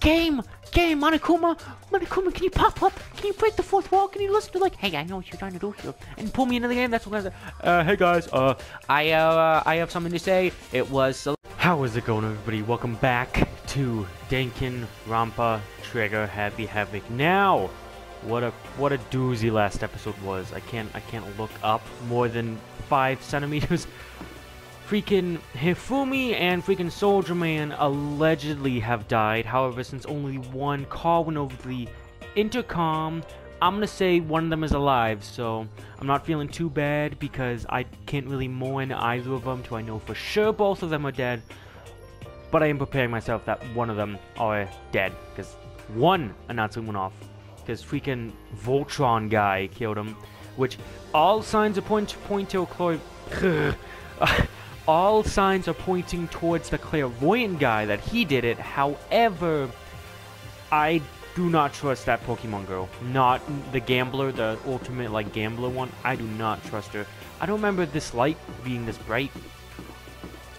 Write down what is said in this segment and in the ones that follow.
Game, Monokuma, can you pop up? Can you break the fourth wall? Can you listen to like, hey, I know what you're trying to do here, and pull me into the game? That's what I said. Hey guys, I have something to say. It was. How is it going, everybody? Welcome back to Danganronpa Trigger Happy Havoc. Now, what a doozy last episode was. I can't look up more than 5 centimeters. Freaking Hifumi and freaking Soldier Man allegedly have died. However, since only one call went over the intercom, I'm gonna say one of them is alive. So I'm not feeling too bad because I can't really mourn either of them till I know for sure both of them are dead. But I am preparing myself that one of them are dead because one announcement went off because freaking Voltron guy killed him, which all signs are point to all signs are pointing towards the clairvoyant guy that he did it. However, I do not trust that Pokemon girl. Not the gambler, the ultimate like gambler one. I do not trust her. I don't remember this light being this bright.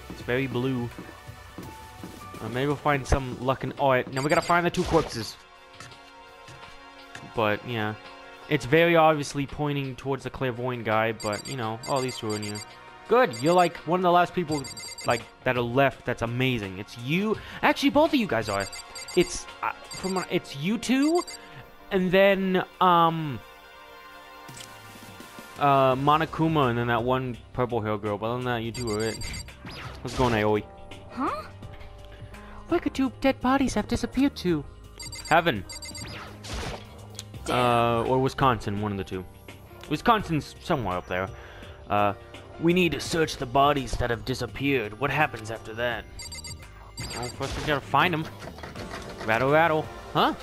It's very blue. Maybe we'll find some luck in. Alright, now we gotta find the 2 corpses. But yeah, it's very obviously pointing towards the clairvoyant guy. But you know, all these 2 are in here. Good, you're like one of the last people like that are left. That's amazing. It's you. Actually, both of you guys are. It's it's you 2, and then Monokuma, and then that one purple hair girl. But other than that, you 2 are it. What's going on, Aoi? Huh? Where could 2 dead bodies have disappeared to? Heaven. Or Wisconsin, one of the 2. Wisconsin's somewhere up there. We need to search the bodies that have disappeared. What happens after that? Well, first we gotta find them. Rattle, rattle. Huh?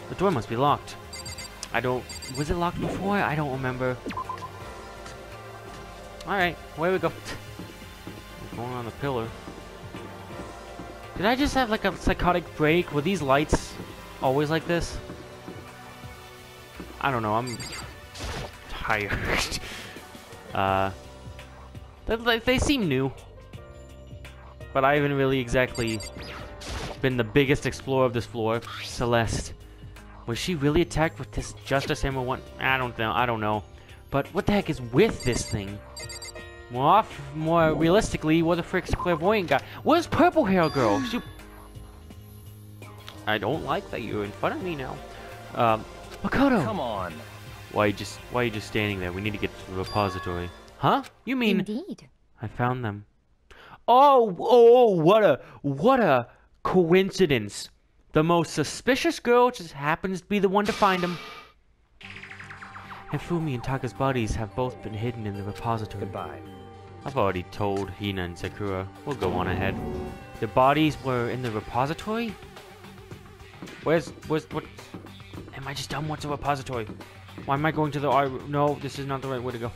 The door must be locked. I don't... Was it locked before? I don't remember. Alright, away we go. We're going on the pillar. Did I just have like a psychotic break? Were these lights always like this? I don't know, I'm tired. They seem new. But I haven't really exactly been the biggest explorer of this floor. Celeste. Was she really attacked with this Justice Hammer one? I don't know. But what the heck is with this thing? More realistically, what the frick's clairvoyant guy? Where's purple hair girl? I don't like that you're in front of me now. Makoto! Come on. Why are you just standing there? We need to get to the repository. Huh? You mean... Indeed. I found them. Oh, what a coincidence. The most suspicious girl just happens to be the one to find them. Hifumi and Taka's bodies have both been hidden in the repository. Goodbye. I've already told Hina and Sakura. We'll go on ahead. The bodies were in the repository? Where's what? Am I just dumb? What's a repository? Why am I going to the No, this is not the right way to go.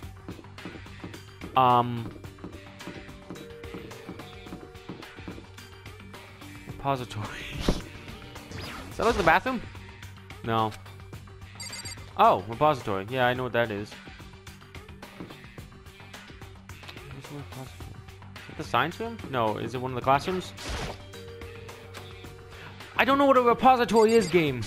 Repository. Is that like the bathroom? No. Oh, repository. Yeah, I know what that is. Where's the repository? Is it the science room? No, is it one of the classrooms? I don't know what a repository is, game.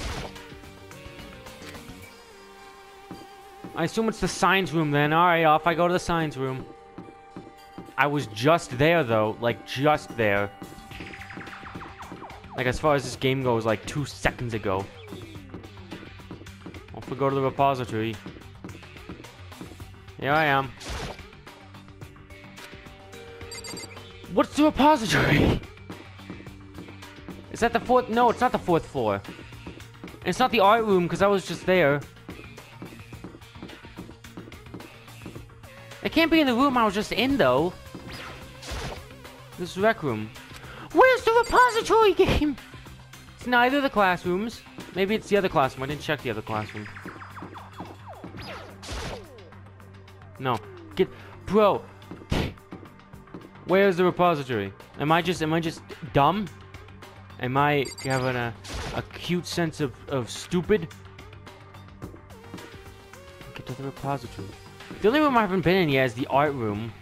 I assume it's the science room then. Alright, off I go to the science room. I was just there though. Like, just there. Like, as far as this game goes, like 2 seconds ago. Off we go to the repository. Here I am. What's the repository? Is that the 4th? No, it's not the 4th floor. It's not the art room, because I was just there. It can't be in the room I was just in, though. This is rec room. Where's the repository, game? It's neither of the classrooms. Maybe it's the other classroom. I didn't check the other classroom. No. Bro. Where's the repository? Am I just dumb? Am I having a cute sense of stupid? Get to the repository. The only room I haven't been in yet is the art room.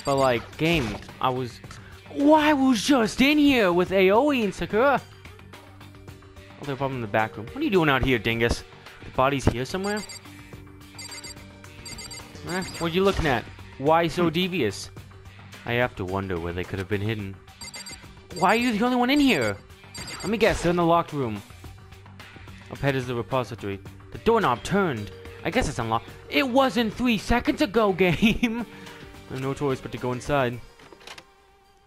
But like, game, I was Why was just in here with AAA and Sakura? Oh, they're probably in the back room. What are you doing out here, dingus? The body's here somewhere? What are you looking at? Why so devious? I have to wonder where they could have been hidden. Why are you the only one in here? Let me guess, they're in the locked room. Up ahead is the repository. The doorknob turned. I guess it's unlocked. It wasn't 3 seconds ago, game! I have no choice but to go inside.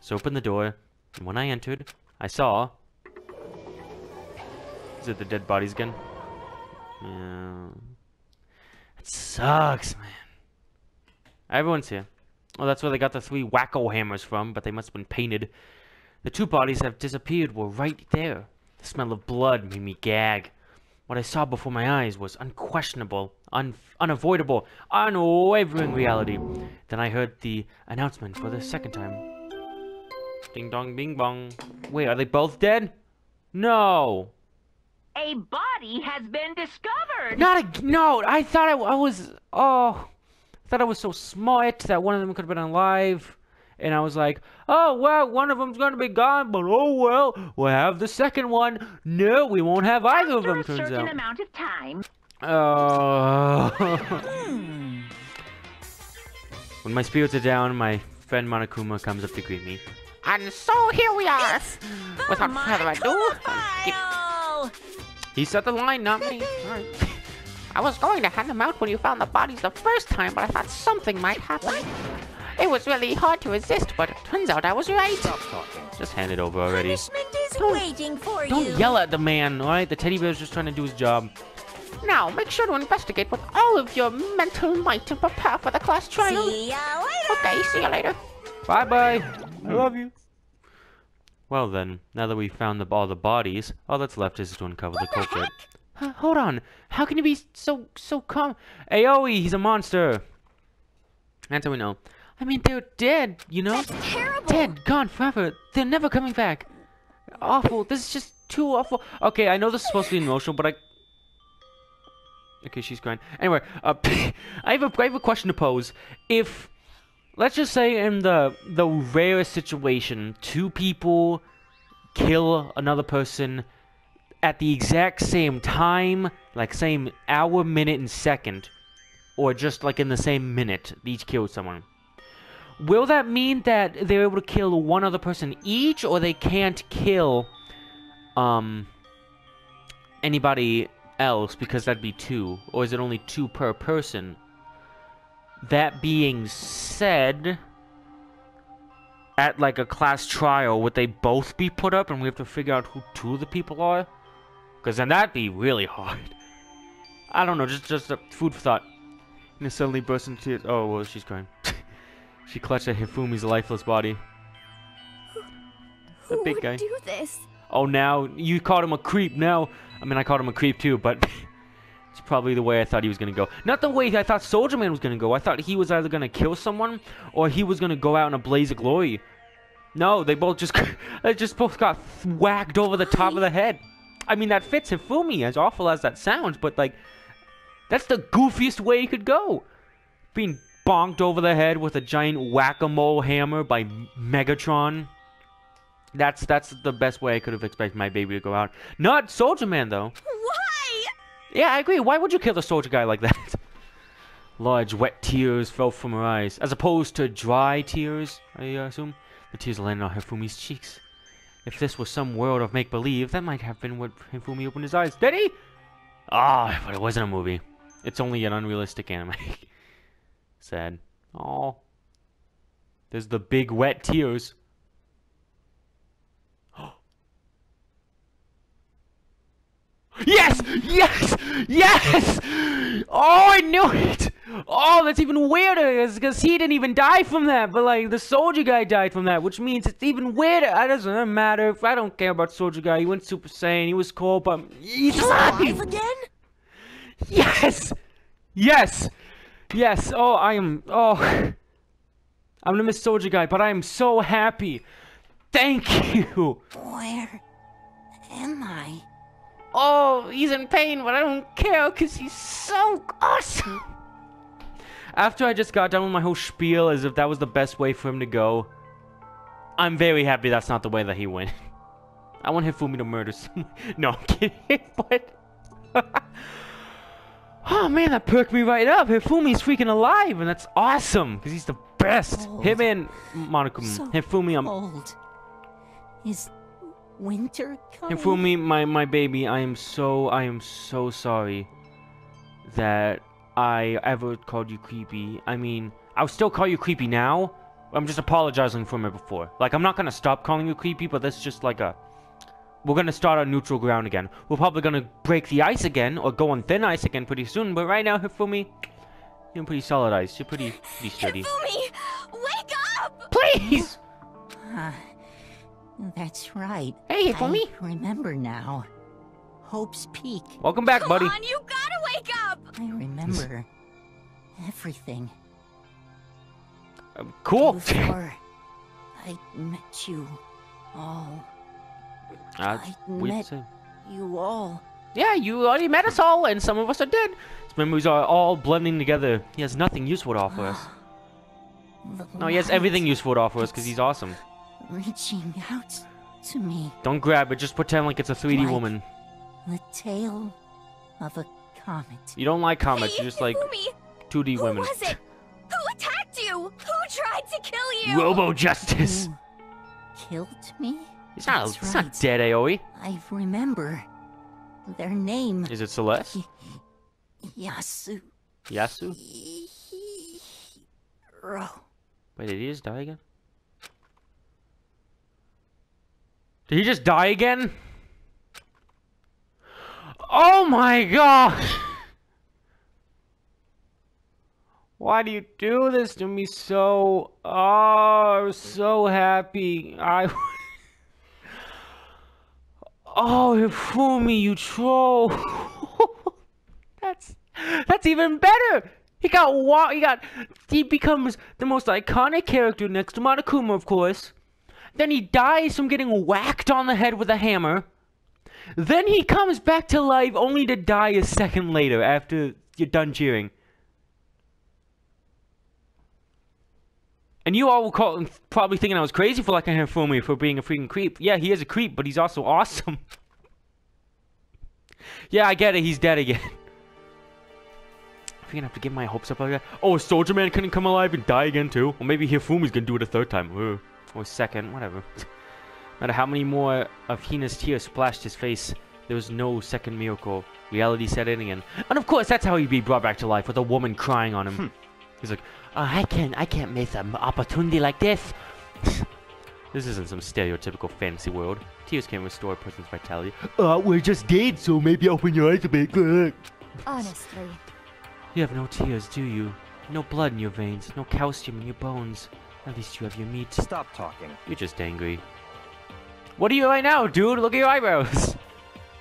So open the door, and when I entered, I saw... Is it the dead bodies again? Yeah. It sucks, man. Everyone's here. Oh, that's where they got the 3 wacko hammers from, but they must have been painted. The 2 bodies have disappeared were right there. The smell of blood made me gag. What I saw before my eyes was unquestionable, unavoidable, unwavering reality. Then I heard the announcement for the second time. Ding dong bing bong. Wait, are they both dead? No. A body has been discovered. No, I thought I was... Oh... I thought I was so smart that one of them could have been alive. And I was like, oh, well, one of them's going to be gone, but oh, well, we'll have the second one. No, we won't have either of them, turns out. After a certain amount of time. When my spirits are down, my friend Monokuma comes up to greet me. And so here we are. Without further ado, He set the line, not me. All right. I was going to hand them out when you found the bodies the first time, but I thought something might happen. It was really hard to resist, but it turns out I was right. Stop talking. Just hand it over already. Punishment is waiting for you. Don't yell at the man, all right? The teddy bear's just trying to do his job. Now, make sure to investigate with all of your mental might and prepare for the class trial. See ya later. Okay, see you later. Bye-bye. I love you. Well then, now that we've found all the bodies, all that's left is to uncover the culprit. Hold on. How can you be so calm? AAA, he's a monster. That's how we know. I mean, they're dead, you know? That's terrible. Dead, gone forever. They're never coming back. Awful. This is just too awful. Okay, I know this is supposed to be emotional, but Okay, she's crying. Anyway, I have a question to pose. If, let's just say in the rarest situation, 2 people kill another person at the exact same time, like same hour, minute, and second, or just like in the same minute, each killed someone. Will that mean that they're able to kill one other person each, or they can't kill anybody else because that'd be 2, or is it only 2 per person? That being said, at like a class trial, would they both be put up and we have to figure out who 2 of the people are? Because then that'd be really hard. I don't know, just a food for thought. And it suddenly burst into tears. Oh, well, she's crying. She clutched at Hifumi's lifeless body. Who That big would guy. do this? Oh, now, you called him a creep now. I mean, I called him a creep too, but it's probably the way I thought he was going to go. Not the way I thought Soldier Man was going to go. I thought he was either going to kill someone, or he was going to go out in a blaze of glory. No, they both just both got whacked over the top of the head. I mean, that fits Hifumi, as awful as that sounds, but, like, that's the goofiest way he could go. Being bonked over the head with a giant whack-a-mole hammer by Megatron. That's the best way I could have expected my baby to go out. Not Soldier Man, though. Why? Yeah, I agree. Why would you kill the soldier guy like that? Large, wet tears fell from her eyes, as opposed to dry tears, I assume. The tears landed on Hifumi's cheeks. If this was some world of make-believe, that might have been what Hifumi opened his eyes. Did he? Ah, but it wasn't a movie. It's only an unrealistic anime. Sad. Oh. There's the big wet tears. Yes! Yes! Yes! Oh, I knew it! Oh, that's even weirder, because he didn't even die from that, but, like, the soldier guy died from that, which means it's even weirder. It doesn't matter. I don't care about soldier guy. He went Super Saiyan. He was cool, but he's alive again? Yes! Yes! Yes! Oh, I'm gonna miss soldier guy, but I am so happy. Thank you! Where am I? Oh, he's in pain, but I don't care because he's so awesome. After I just got done with my whole spiel as if that was the best way for him to go, I'm very happy that's not the way that he went. I want Hifumi to murder someone. No, I'm kidding, but... Oh, man, that perked me right up. Hifumi's freaking alive, and that's awesome, because he's the best. Cold. Him and Monokuma. So Hifumi, cold. Is winter coming? Hifumi, my baby, I am so sorry that I ever called you creepy. I mean, I'll still call you creepy now. I'm just apologizing for it before. Like, I'm not gonna stop calling you creepy, but that's just like a... We're gonna start on neutral ground again. We're probably gonna break the ice again, or go on thin ice again pretty soon, but right now, Hifumi, you're on pretty solid ice. You're pretty sturdy. Hifumi! Wake up! Please! That's right. Hey, Hifumi. I remember now. Hope's Peak. Welcome back, buddy. Come on, you gotta wake up! I remember everything. Cool. Before I met you all. I we'd met say. you all. Yeah, you already met us all, and some of us are dead. His memories are all blending together. He has nothing useful to offer us. No, he has everything useful to offer us because he's awesome. Reaching out to me. Don't grab it, just pretend like it's a 3D Like woman. The tail of a comet. You don't like comets, Hey, you just like Hifumi, 2D who women. was it? Who attacked you? Who tried to kill you? Robo-Justice! Who killed me? He's not, That's he's right. not dead, Aoi. I remember their name. Is it Celeste? Yasu. Yasu? Hiro. Wait, did he just die again? Did he just die again? Oh my gosh! Why do you do this to me so... Oh, I was so happy. Oh, Hifumi, you troll. That's even better. He becomes the most iconic character next to Monokuma, of course. Then he dies from getting whacked on the head with a hammer. Then he comes back to life only to die a second later after you're done cheering. And you all were probably thinking I was crazy for liking Hifumi for being a freaking creep. Yeah, he is a creep, but he's also awesome. Yeah, I get it. He's dead again. I'm gonna have to get my hopes up like that. Oh, a Soldier Man couldn't come alive and die again too? Or maybe Hifumi's gonna do it a third time. Or a second, whatever. No matter how many more of Hina's tears splashed his face, there was no second miracle. Reality set in again. And of course, that's how he'd be brought back to life, with a woman crying on him. He's like, I can't miss an opportunity like this. This isn't some stereotypical fantasy world. Tears can't restore a person's vitality. We're just dead, so maybe open your eyes a bit. Honestly. You have no tears, do you? No blood in your veins, no calcium in your bones. At least you have your meat. Stop talking. You're just angry. What are you right now, dude? Look at your eyebrows.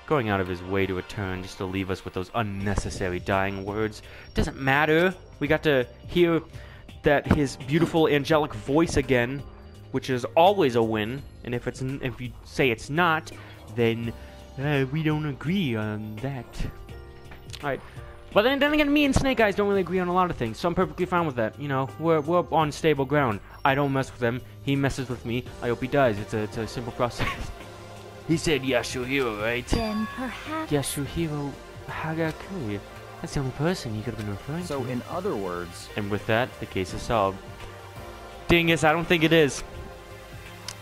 Going out of his way to return just to leave us with those unnecessary dying words. Doesn't matter. We got to hear that his beautiful angelic voice again, which is always a win. And if you say it's not, then we don't agree on that. All right. But then again, me and Snake Eyes don't really agree on a lot of things, so I'm perfectly fine with that. You know, we're on stable ground. I don't mess with him. He messes with me. I hope he dies. It's a simple process. He said Yasuhiro, right? Then perhaps... Yasuhiro Hagakure. That's the only person he could have been referring to. So, in other words... And with that, the case is solved. Dingus, I don't think it is.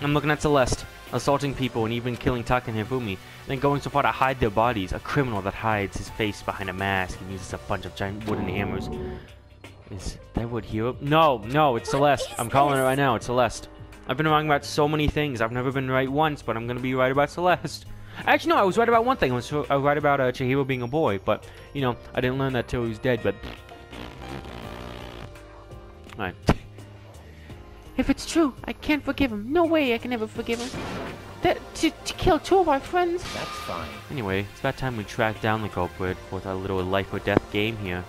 I'm looking at Celeste, assaulting people and even killing Taka and Hifumi, then going so far to hide their bodies. A criminal that hides his face behind a mask and uses a bunch of giant wooden hammers. Is that what Hero? No, it's Celeste. I'm calling it right now. It's Celeste. I've been wrong about so many things. I've never been right once, but I'm gonna be right about Celeste. Actually, no, I was right about one thing. I was right about Chihiro being a boy, but, you know, I didn't learn that till he was dead, but... Alright. If it's true, I can't forgive him. No way I can ever forgive him. To kill two of our friends? That's fine. Anyway, it's about time we track down the culprit with our little life or death game here.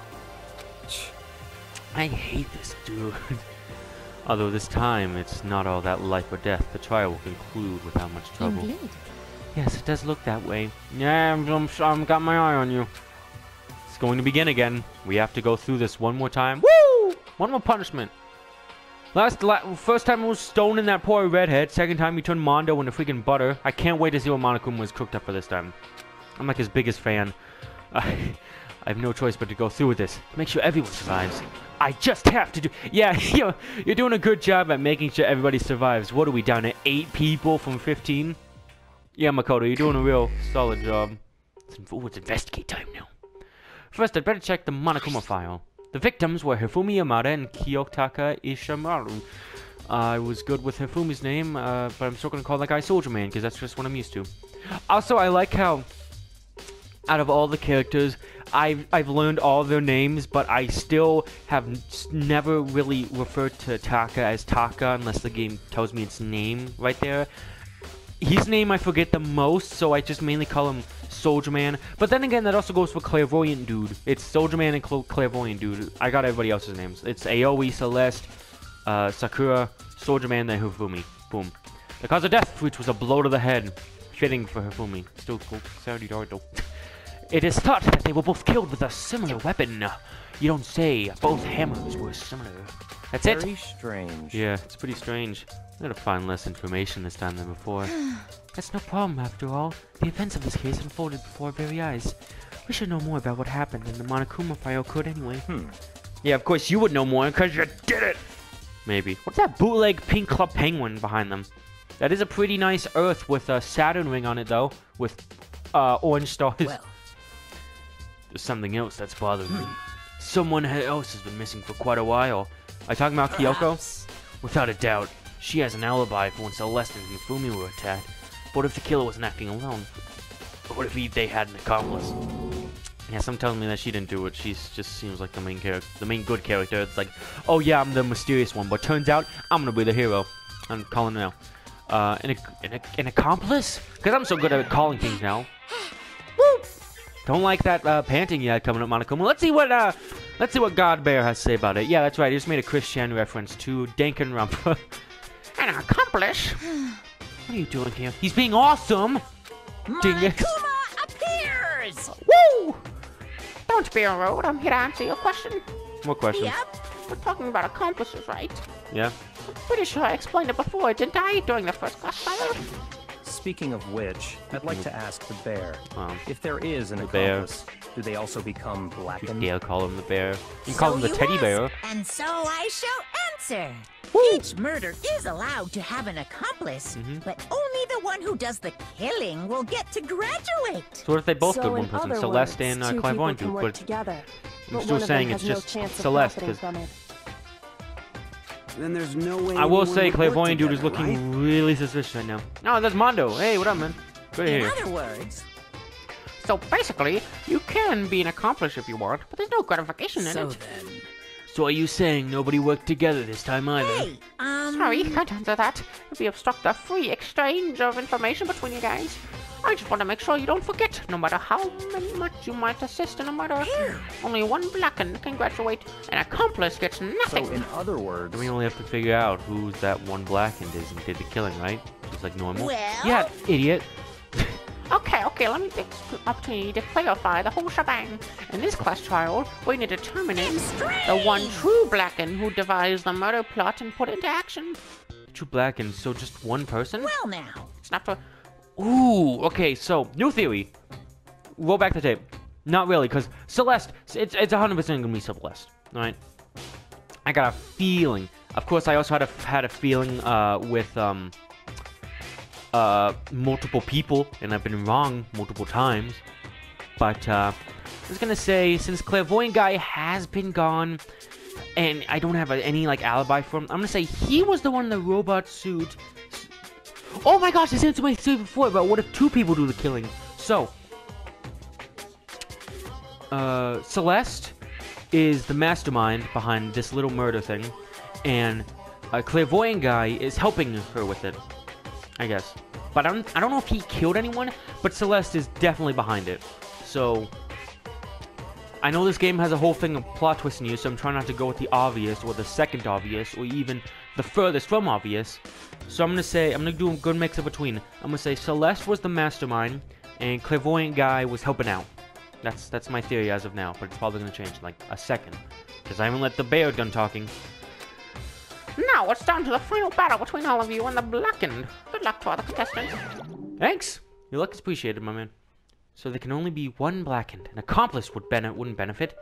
I hate this dude. Although this time, it's not all that life or death. The trial will conclude without much trouble. Indeed. Yes, it does look that way. Yeah, I'm got my eye on you. It's going to begin again. We have to go through this one more time. Woo! One more punishment. First time it was stoning that poor redhead. Second time he turned Mondo into freaking butter. I can't wait to see what Monokuma was cooked up for this time. I'm like his biggest fan. I have no choice but to go through with this. Make sure everyone survives. I just have to do... Yeah, you're doing a good job at making sure everybody survives. What are we, down to 8 people from 15? Yeah, Makoto, you're doing a real solid job. It's investigate time now. First, I'd better check the Monokuma file. The victims were Hifumi Yamada and Taka Ishimaru. I was good with Hifumi's name, but I'm still gonna call that guy Soldier Man, because that's just what I'm used to. Also, I like how, out of all the characters, I've learned all their names, but I still have never really referred to Taka as Taka, unless the game tells me its name right there. His name I forget the most, so I just mainly call him Soldier Man. But then again, that also goes for Clairvoyant Dude. It's Soldier Man and Clairvoyant Dude. I got everybody else's names. It's Aoi, Celeste, Sakura, Soldier Man, then Hifumi. Boom. The cause of death, which was a blow to the head. Fitting for Hifumi. Still cool. Sorry, though. It is thought that they were both killed with a similar weapon. You don't say. Both hammers were similar. That's it. Very strange. Yeah, it's pretty strange. I'm gonna find less information this time than before. That's no problem, after all. The events of this case unfolded before our very eyes. We should know more about what happened than the Monokuma file could anyway. Yeah, of course you would know more, because you did it! Maybe. What's that bootleg pink club penguin behind them? That is a pretty nice Earth with a Saturn ring on it, though. With, orange stars. Well. There's something else that's bothering me. Someone else has been missing for quite a while. Are you talking about Kyoko? Without a doubt. She has an alibi for when Celeste and Hifumi were attacked. But if the killer wasn't acting alone? What if they had an accomplice? Yeah, some telling me that she didn't do it. She just seems like the main character, the main good character. It's like, oh yeah, I'm the mysterious one, but turns out I'm gonna be the hero. I'm calling it now. An accomplice? Because I'm so good at calling things now. Woo! Don't like that panting you had coming up, Monokuma. Let's see what God Bear has to say about it. Yeah, that's right. He just made a Chris Chan reference to Danganronpa. An accomplice? What are you doing here? He's being awesome! Monokuma appears! Woo! Don't be rude. I'm here to answer your question. What question? Yep. We're talking about accomplices, right? Yeah. I'm pretty sure I explained it before, didn't I? During the first class file? Speaking of which, I'd like to ask the bear, if there is an bear. accomplice, do they also become blackened? You dare call him the bear. You can call him the teddy bear. And so I shall answer. Woo. Each murder is allowed to have an accomplice, but only the one who does the killing will get to graduate. So what if they both So go one in person? other Celeste words, and two Clairvoyant people do, can work but together, I'm but still one of saying them it's has no just chance of Celeste, profiting because from it. Then there's no way. I will anyone say would work Clairvoyant dude is together, looking right? really suspicious right now. Oh, that's Mondo. Hey, what up, man? Good to In hear you. other words, So basically, you can be an accomplice if you want, but there's no gratification in it. So are you saying nobody worked together this time either? hey, Sorry, can't answer that. We obstruct the free exchange of information between you guys. I just want to make sure you don't forget, no matter how much you might assist in a murder. Only one blackened can graduate. An accomplice gets nothing. So in other words, We only have to figure out who's that one blackened is and did the killing, right? Just like normal. Well- Yeah, idiot. Okay, let me take this opportunity to clarify the whole shebang. In this class trial, we need to determine the one true blackened who devised the murder plot and put it into action. True blackened, so just one person? well now. It's not for... Ooh, okay, so, new theory. Roll back the tape. Not really, because Celeste, it's 100% gonna be Celeste, alright? I got a feeling. Of course, I also had a feeling with multiple people, and I've been wrong multiple times. But I was gonna say, since Clairvoyant guy has been gone, and I don't have any like alibi for him, I'm gonna say he was the one in the robot suit. Oh my gosh, this answered my theory before, but what if two people do the killing? So, Celeste is the mastermind behind this little murder thing, and a Clairvoyant guy is helping her with it, I guess. But I don't know if he killed anyone, but Celeste is definitely behind it. So, I know this game has a whole thing of plot twists in you, so I'm trying not to go with the obvious, or the second obvious, or even the furthest from obvious. So I'm gonna do a good mix of between. I'm gonna say Celeste was the mastermind, and Clairvoyant guy was helping out. That's my theory as of now, but it's probably gonna change in like a second, because I haven't let the bear done talking. Now it's down to the final battle between all of you and the blackened. Good luck to all the contestants. Thanks. Your luck is appreciated, my man. So there can only be one blackened. An accomplice wouldn't benefit.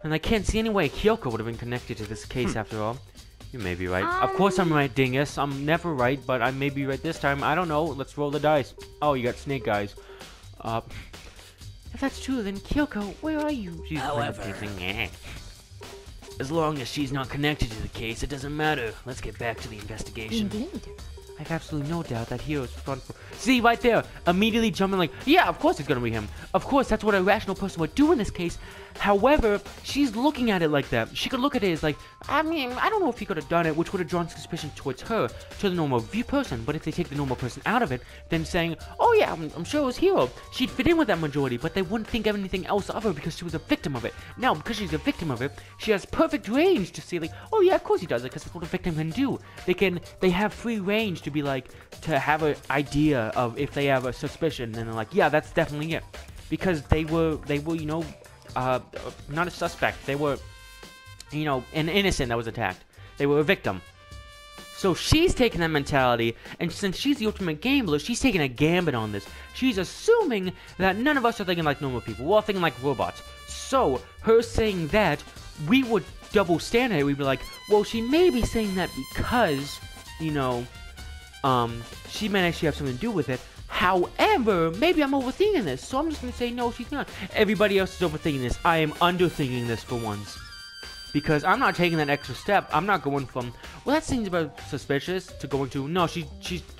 And I can't see any way Kyoko would have been connected to this case after all. You may be right. Of course I'm right, dingus. I'm never right, but I may be right this time. I don't know. Let's roll the dice. Oh, you got snake eyes. If that's true, then Kyoko, where are you? She's as long as she's not connected to the case, it doesn't matter. Let's get back to the investigation. Indeed. I have absolutely no doubt that Hero's front. See, right there, immediately jumping like, yeah, of course it's gonna be him. Of course, that's what a rational person would do in this case. However, she's looking at it like that. She could look at it as like, I mean, I don't know if he could have done it, which would have drawn suspicion towards her, to the normal view person. But if they take the normal person out of it, then saying, oh yeah, I'm sure it was Hero, she'd fit in with that majority, but they wouldn't think of anything else of her because she was a victim of it. Now, because she's a victim of it, she has perfect range to see like, oh yeah, of course he does it, because that's what a victim can do. They have free range to be like, to have an idea of if they have a suspicion, and they're like, yeah, that's definitely it. Because they were, you know, not a suspect. They were, you know, an innocent that was attacked. They were a victim. So she's taking that mentality, and since she's the ultimate gambler, she's taking a gambit on this. She's assuming that none of us are thinking like normal people. We're all thinking like robots. So her saying that, we would double stand at it. We'd be like, well, she may be saying that because, you know, she might actually have something to do with it. However, maybe I'm overthinking this, so I'm just going to say no, she's not. Everybody else is overthinking this. I am underthinking this for once. Because I'm not taking that extra step. I'm not going from, well, that seems about suspicious, to going to, no,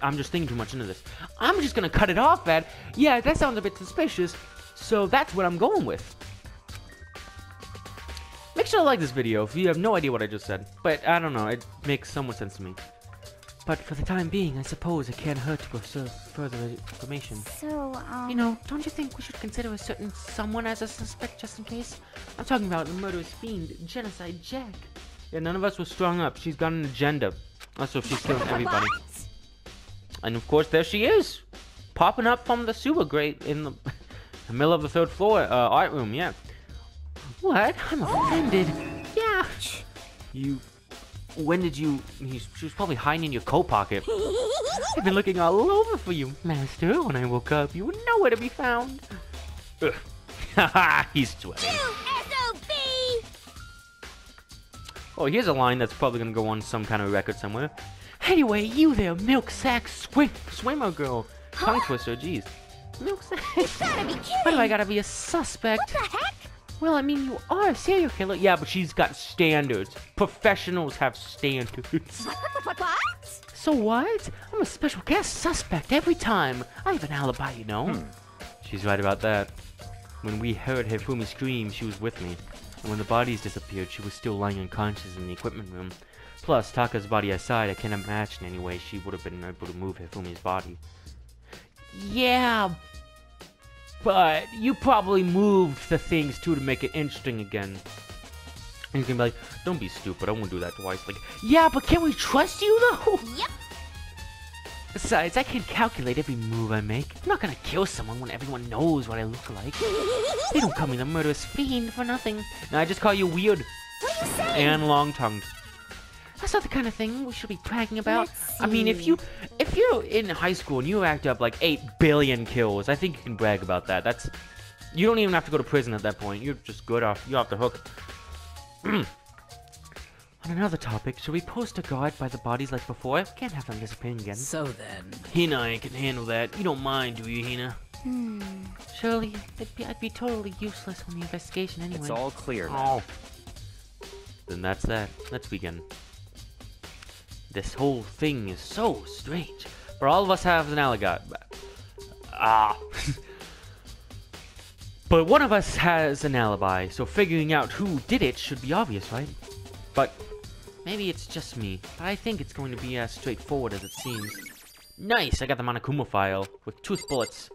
I'm just thinking too much into this. I'm just going to cut it off at, yeah, that sounds a bit suspicious, so that's what I'm going with. Make sure to like this video if you have no idea what I just said. But, I don't know, it makes somewhat sense to me. But for the time being, I suppose it can't hurt to pursue further information. So, You know, don't you think we should consider a certain someone as a suspect just in case? I'm talking about the murderous fiend, Genocide Jack. Yeah, none of us were strung up. She's got an agenda. Also, she's killing everybody. And of course, there she is. Popping up from the sewer grate in the middle of the 3rd floor art room, yeah. What? I'm offended. Yeah. When did you... She was probably hiding in your coat pocket. I've been looking all over for you, Master. When I woke up, you were nowhere to be found. Haha, he's sweating. SOB! Oh, here's a line that's probably going to go on some kind of record somewhere. Anyway, you there, milk sack swimmer girl. Tongue twister, jeez. Milk sack. You gotta be kidding! Why do I gotta be a suspect? What the heck? Well, I mean, you are a serial killer. Yeah, but she's got standards. Professionals have standards. What? So what? I'm a special guest suspect every time. I have an alibi, you know. She's right about that. When we heard Hifumi scream, she was with me. And when the bodies disappeared, she was still lying unconscious in the equipment room. Plus, Taka's body aside, I can't imagine any way she would have been able to move Hifumi's body. Yeah, but you probably moved the things too to make it interesting again. And you can be like, don't be stupid, I won't do that twice. Like, yeah, but can we trust you though? Yep. Besides, I can calculate every move I make. I'm not gonna kill someone when everyone knows what I look like. They don't call me the murderous fiend for nothing. No, I just call you weird. What are you saying? And long-tongued. That's not the kind of thing we should be bragging about. I mean, if you're in high school and you racked up like 8 billion kills, I think you can brag about that. That's, you don't even have to go to prison at that point. You're just good off. You're off the hook. On another topic, should we post a guard by the bodies like before? Can't have them disappearing again. So then... Hina, I can handle that. You don't mind, do you, Hina? Surely, I'd be totally useless on the investigation anyway. It's all clear now. Oh. Then that's that. Let's begin. This whole thing is so strange. For all of us have an alibi. But one of us has an alibi, so figuring out who did it should be obvious, right? But maybe it's just me. But I think it's going to be as straightforward as it seems. Nice! I got the Monokuma file with tooth bullets.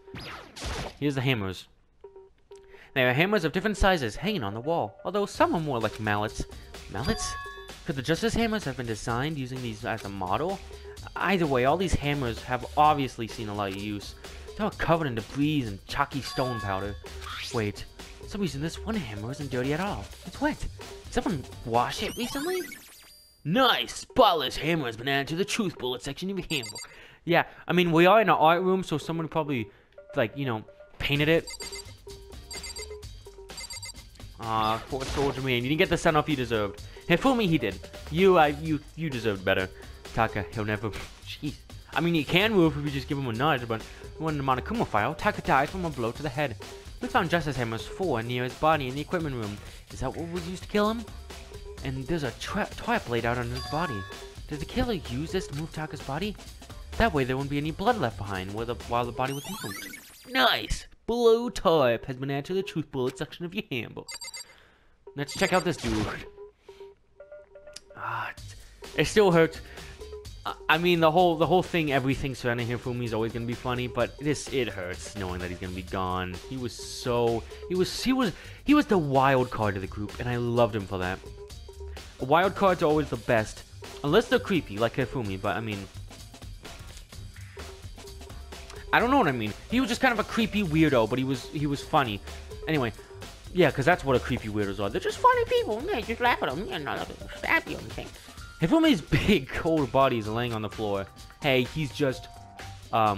Here's the hammers. There are hammers of different sizes hanging on the wall, although some are more like mallets. Mallets? Could the Justice Hammers have been designed using these as a model? Either way, all these hammers have obviously seen a lot of use. They're all covered in debris and chalky stone powder. Wait, for some reason this one hammer isn't dirty at all. It's wet. Did someone wash it recently? Nice! Spotless hammer has been added to the truth bullet section of your handbook. Yeah, I mean, we are in an art room, so someone probably, like, you know, painted it. Poor soldier man. You didn't get the send off you deserved. Hifumi, he did. You deserved better. Taka, he'll never... Jeez. I mean, he can move if you just give him a nudge, but when the Monokuma file, Taka died from a blow to the head. We found Justice Hammer's 4 near his body in the equipment room. Is that what was used to kill him? And there's a trap laid out under his body. Did the killer use this to move Taka's body? That way there won't be any blood left behind while the body was moved. Nice! Blow type has been added to the truth bullet section of your handbook. Let's check out this dude. It still hurts. I mean, the whole thing, everything surrounding Hifumi is always gonna be funny, but it hurts knowing that he's gonna be gone. He was the wild card of the group, and I loved him for that. Wild cards are always the best, unless they're creepy, like Hifumi. But I mean, I don't know what I mean. He was just kind of a creepy weirdo, but he was funny. Anyway, yeah, because that's what a creepy weirdos are. They're just funny people. Yeah, just laugh at them. Yeah, not stab you or anything. Hifumi's big, cold body is laying on the floor. Hey, he's just, I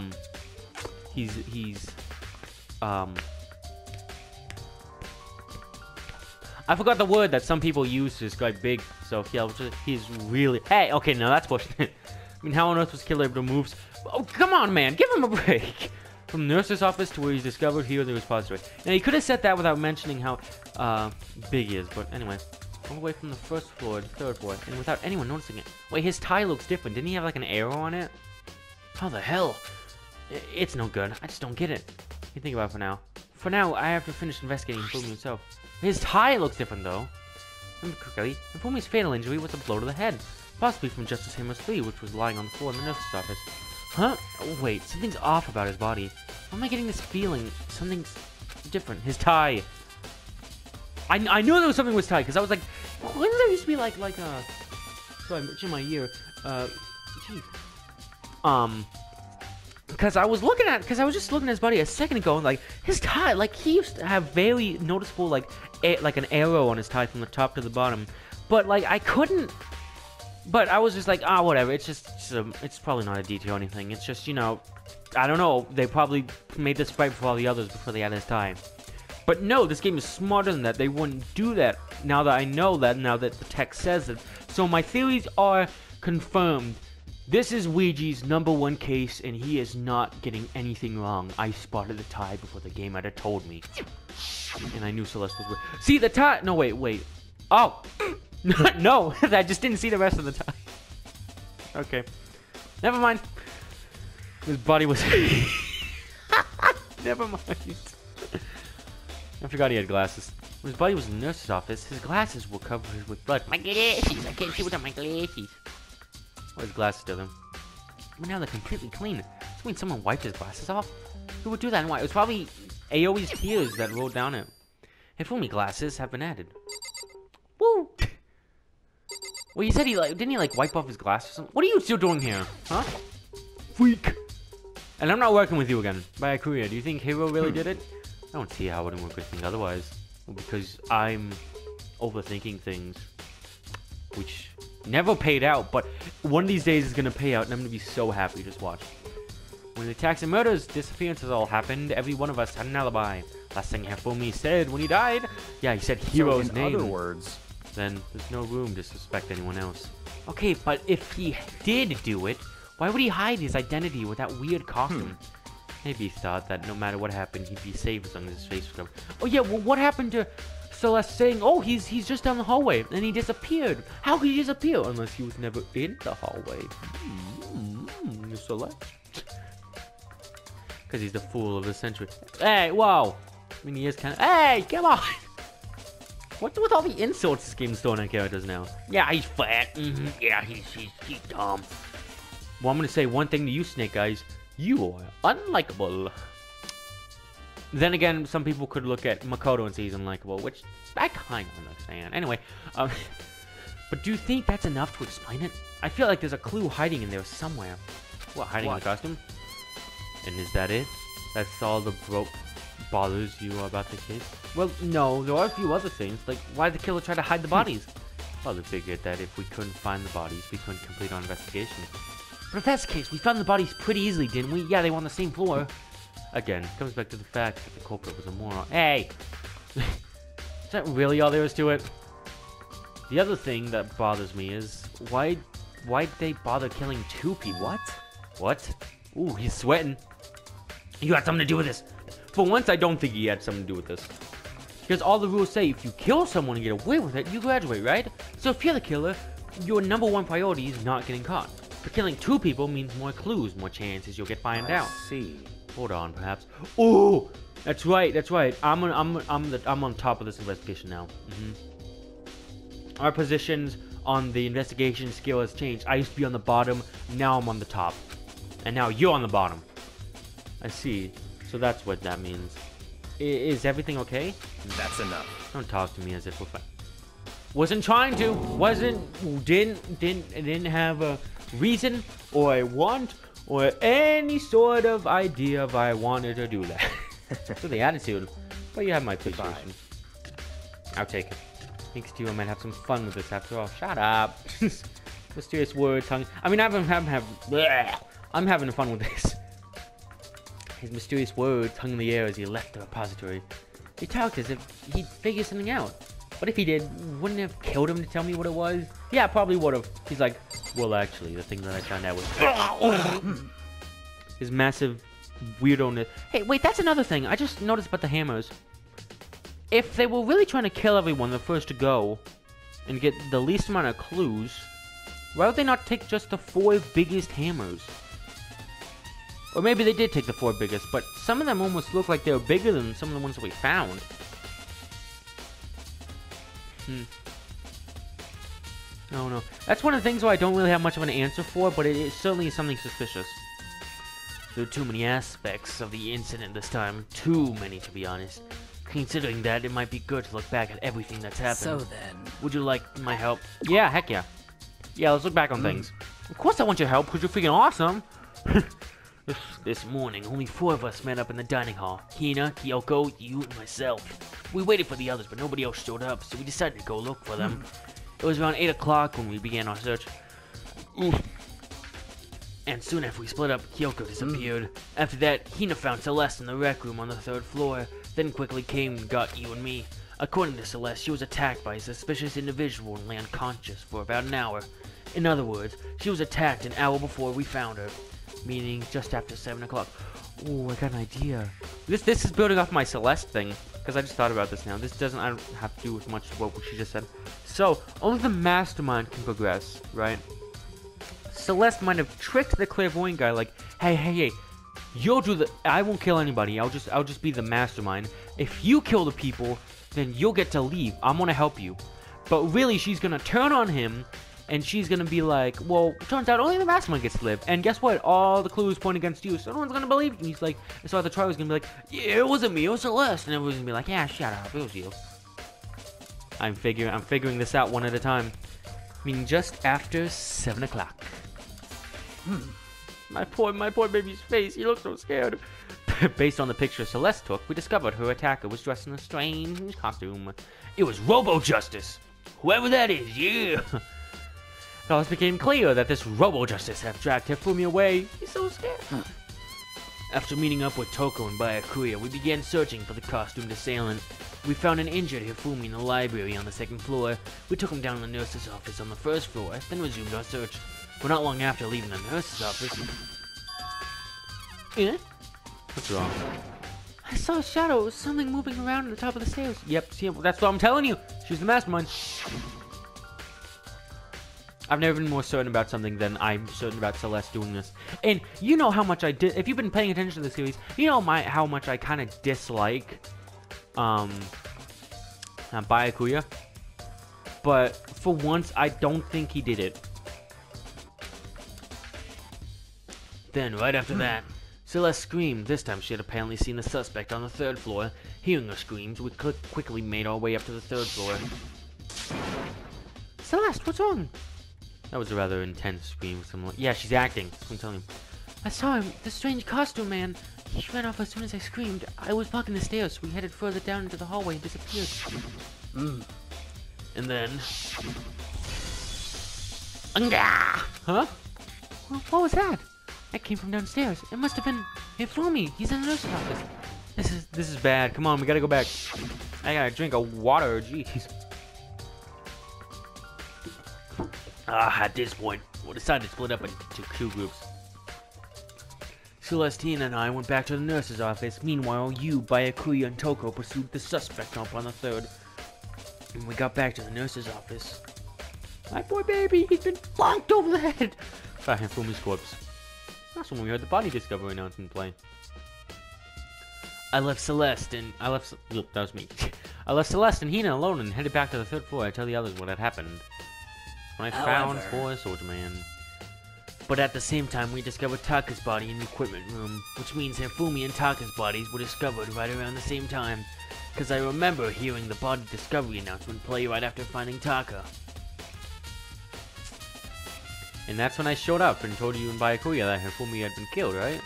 forgot the word that some people use to describe big, so yeah, he's really, hey, okay, no, that's bullshit. I mean, how on earth was Killer able to move? Oh, come on, man, give him a break. From the nurse's office to where he's discovered here in the repository. Now, he could have said that without mentioning how, big he is, but anyway. All the way from the first floor to the third floor, and without anyone noticing it. Wait, his tie looks different. Didn't he have like an arrow on it? How the hell? It's no good. I just don't get it. You think about it for now. For now, I have to finish investigating Hifumi himself. His tie looks different though. Remember correctly, Hifumi's fatal injury was a blow to the head. Possibly from Justice Hammer's 3, which was lying on the floor in the nurse's office. Huh? Oh, wait, something's off about his body. Why am I getting this feeling? Something's different. His tie. I knew there was something with tie, because I was like, when did there used to be like sorry, I'm itching my ear, gee. Because I was just looking at his body a second ago, and like, his tie, like, he used to have very noticeable, like an arrow on his tie from the top to the bottom, but like, I couldn't, but I was just like, whatever, it's it's probably not a detail or anything, it's just, you know, I don't know, they probably made this right for all the others before they added his tie. But no, this game is smarter than that. They wouldn't do that now that I know that, now that the text says it. So my theories are confirmed. This is Weegee's #1 case, and he is not getting anything wrong. I spotted the tie before the game had told me. And I knew Celeste was weird. See, the tie... No, wait. Oh! No, I just didn't see the rest of the tie. Okay. Never mind. His body was... Never mind. I forgot he had glasses. When his body was in the nurse's office, his glasses were covered with blood. My glasses! I can't see without my glasses. What his glasses do them? But now they're completely clean. Does that mean someone wiped his glasses off? Who would do that and why? It was probably AOE's tears that rolled down it. Hifumi glasses have been added. Woo! Well, he said didn't he wipe off his glasses or something? What are you still doing here? Huh? Freak! And I'm not working with you again. By Korea. Do you think Hero really did it? I don't see how it wouldn't work with me otherwise. Well, because I'm overthinking things. Which never paid out, but one of these days is gonna pay out and I'm gonna be so happy. Just watch. When the attacks and murders, disappearances all happened, every one of us had an alibi. Last thing Hifumi said when he died, yeah, he said Hero's name. In other words, then there's no room to suspect anyone else. Okay, but if he did do it, why would he hide his identity with that weird costume? Maybe he thought that no matter what happened, he'd be safe as long as his face was covered. Oh yeah, well what happened to Celeste saying, oh, he's just down the hallway, and he disappeared? How could he disappear? Unless he was never in the hallway. Celeste? Because he's the fool of the century. Hey, whoa! I mean, he is kind of... Hey, come on! What's with all the insults this game's throwing at characters now? Yeah, he's fat. Yeah, he's dumb. Well, I'm gonna say one thing to you, Snake Eyes. You are unlikable. Then again, some people could look at Makoto and say he's unlikable, which I kind of understand. Anyway, but do you think that's enough to explain it? I feel like there's a clue hiding in there somewhere. What, hiding in the costume? And is that it? That's all the bothers you about the case? Well, no, there are a few other things. Like, why did the killer try to hide the bodies? Probably figured that if we couldn't find the bodies, we couldn't complete our investigation. But if that's the case, we found the bodies pretty easily, didn't we? Yeah, they were on the same floor. Again, comes back to the fact that the culprit was a moron. Hey! Is that really all there is to it? The other thing that bothers me is, why'd they bother killing 2 people? What? What? Ooh, he's sweating. You had something to do with this. For once, I don't think he had something to do with this. Because all the rules say if you kill someone and get away with it, you graduate, right? So if you're the killer, your #1 priority is not getting caught. But killing 2 people means more clues, more chances you'll get found out. See. Hold on, perhaps. Ooh, that's right, that's right. I'm on top of this investigation now. Our positions on the investigation scale has changed. I used to be on the bottom, now I'm on the top. And now you're on the bottom. I see. So that's what that means. Is everything okay? That's enough. Don't talk to me as if we're fine. Wasn't trying to. Didn't have a reason or a want or any sort of idea if I wanted to do that. So the attitude. But you have my appreciation. I'll take it. Thanks to you, I might have some fun with this after all. Shut up. Mysterious words hung. I mean, I'm having fun with this. His mysterious words hung in the air as he left the repository. He talked as if he'd figure something out. But if he did, wouldn't it have killed him to tell me what it was? Yeah, probably would have. He's like, well, actually, the thing that I found out was his massive weirdo-ness. Hey, wait, that's another thing. I just noticed about the hammers. If they were really trying to kill everyone, the first to go, and get the least amount of clues, why would they not take just the 4 biggest hammers? Or maybe they did take the 4 biggest, but some of them almost look like they were bigger than some of the ones that we found. I don't know. That's one of the things where I don't really have much of an answer for, but it certainly is something suspicious. There are too many aspects of the incident this time. Too many, to be honest. Considering that, it might be good to look back at everything that's happened. So then... Would you like my help? Yeah, heck yeah. Yeah, let's look back on things. Of course I want your help, because you're freaking awesome. This morning, only 4 of us met up in the dining hall. Hina, Kyoko, you, and myself. We waited for the others, but nobody else showed up, so we decided to go look for them. It was around 8 o'clock when we began our search. And soon after we split up, Kyoko disappeared. After that, Hina found Celeste in the rec room on the 3rd floor, then quickly came and got you and me. According to Celeste, she was attacked by a suspicious individual and lay unconscious for about an hour. In other words, she was attacked an hour before we found her. Meaning just after 7 o'clock. Oh, I got an idea. This is building off my Celeste thing, because I just thought about this now. This doesn't have to do with much of what she just said. So, only the mastermind can progress, right? Celeste might have tricked the clairvoyant guy, like, hey, you'll do the... I won't kill anybody, I'll just be the mastermind. If you kill the people, then you'll get to leave. I'm gonna help you. But really, she's gonna turn on him, and she's gonna be like, well, turns out only the mastermind gets to live. And guess what? All the clues point against you, so no one's gonna believe you. And he's like, so the trial was gonna be like, yeah, it wasn't me, it was Celeste. And everyone's gonna be like, yeah, shut up, it was you. I'm figuring this out one at a time. I mean, just after 7 o'clock. My poor baby's face, he looks so scared. Based on the picture Celeste took, we discovered her attacker was dressed in a strange costume. It was Robo-Justice. Whoever that is, yeah. It also became clear that this Robo-Justice had dragged Hifumi away. He's so scared. After meeting up with Toko and Byakuya, we began searching for the costumed assailant. We found an injured Hifumi in the library on the 2nd floor. We took him down to the nurse's office on the 1st floor, then resumed our search. But not long after leaving the nurse's office... Eh? What's wrong? I saw a shadow. Something moving around on the top of the stairs. Yep, see, that's what I'm telling you. She's the mastermind. I've never been more certain about something than I'm certain about Celeste doing this. And you know how much I did. If you've been paying attention to the series, you know how much I kind of dislike Byakuya. But for once, I don't think he did it. Then, right after that, Celeste screamed. This time she had apparently seen the suspect on the 3rd floor. Hearing her screams, we quickly made our way up to the 3rd floor. Celeste, what's wrong? That was a rather intense scream. Yeah, she's acting. I'm telling you. I saw him, the strange costume man. He ran off as soon as I screamed. I was blocking the stairs, so we headed further down into the hallway and disappeared. And then... Huh? What was that? That came from downstairs. It must have been Hifumi. He's in the nurse's office. This is bad. Come on, we gotta go back. I gotta drink of water. Jeez. At this point, we'll decide to split up into two groups. Celestine and I went back to the nurse's office. Meanwhile, you, Byakuya, and Toko pursued the suspect up on the third. When we got back to the nurse's office, my poor baby, he's been bonked over the head by Hifumi's corpse. That's when we heard the body discovery announcement play. That was me. I left Celeste and Hina alone and headed back to the third floor to tell the others what had happened. When I found poor Soldier Man. But at the same time, we discovered Taka's body in the equipment room, which means Hifumi and Taka's bodies were discovered right around the same time, because I remember hearing the body discovery announcement play right after finding Taka. And that's when I showed up and told you and Byakuya that Hifumi had been killed, right?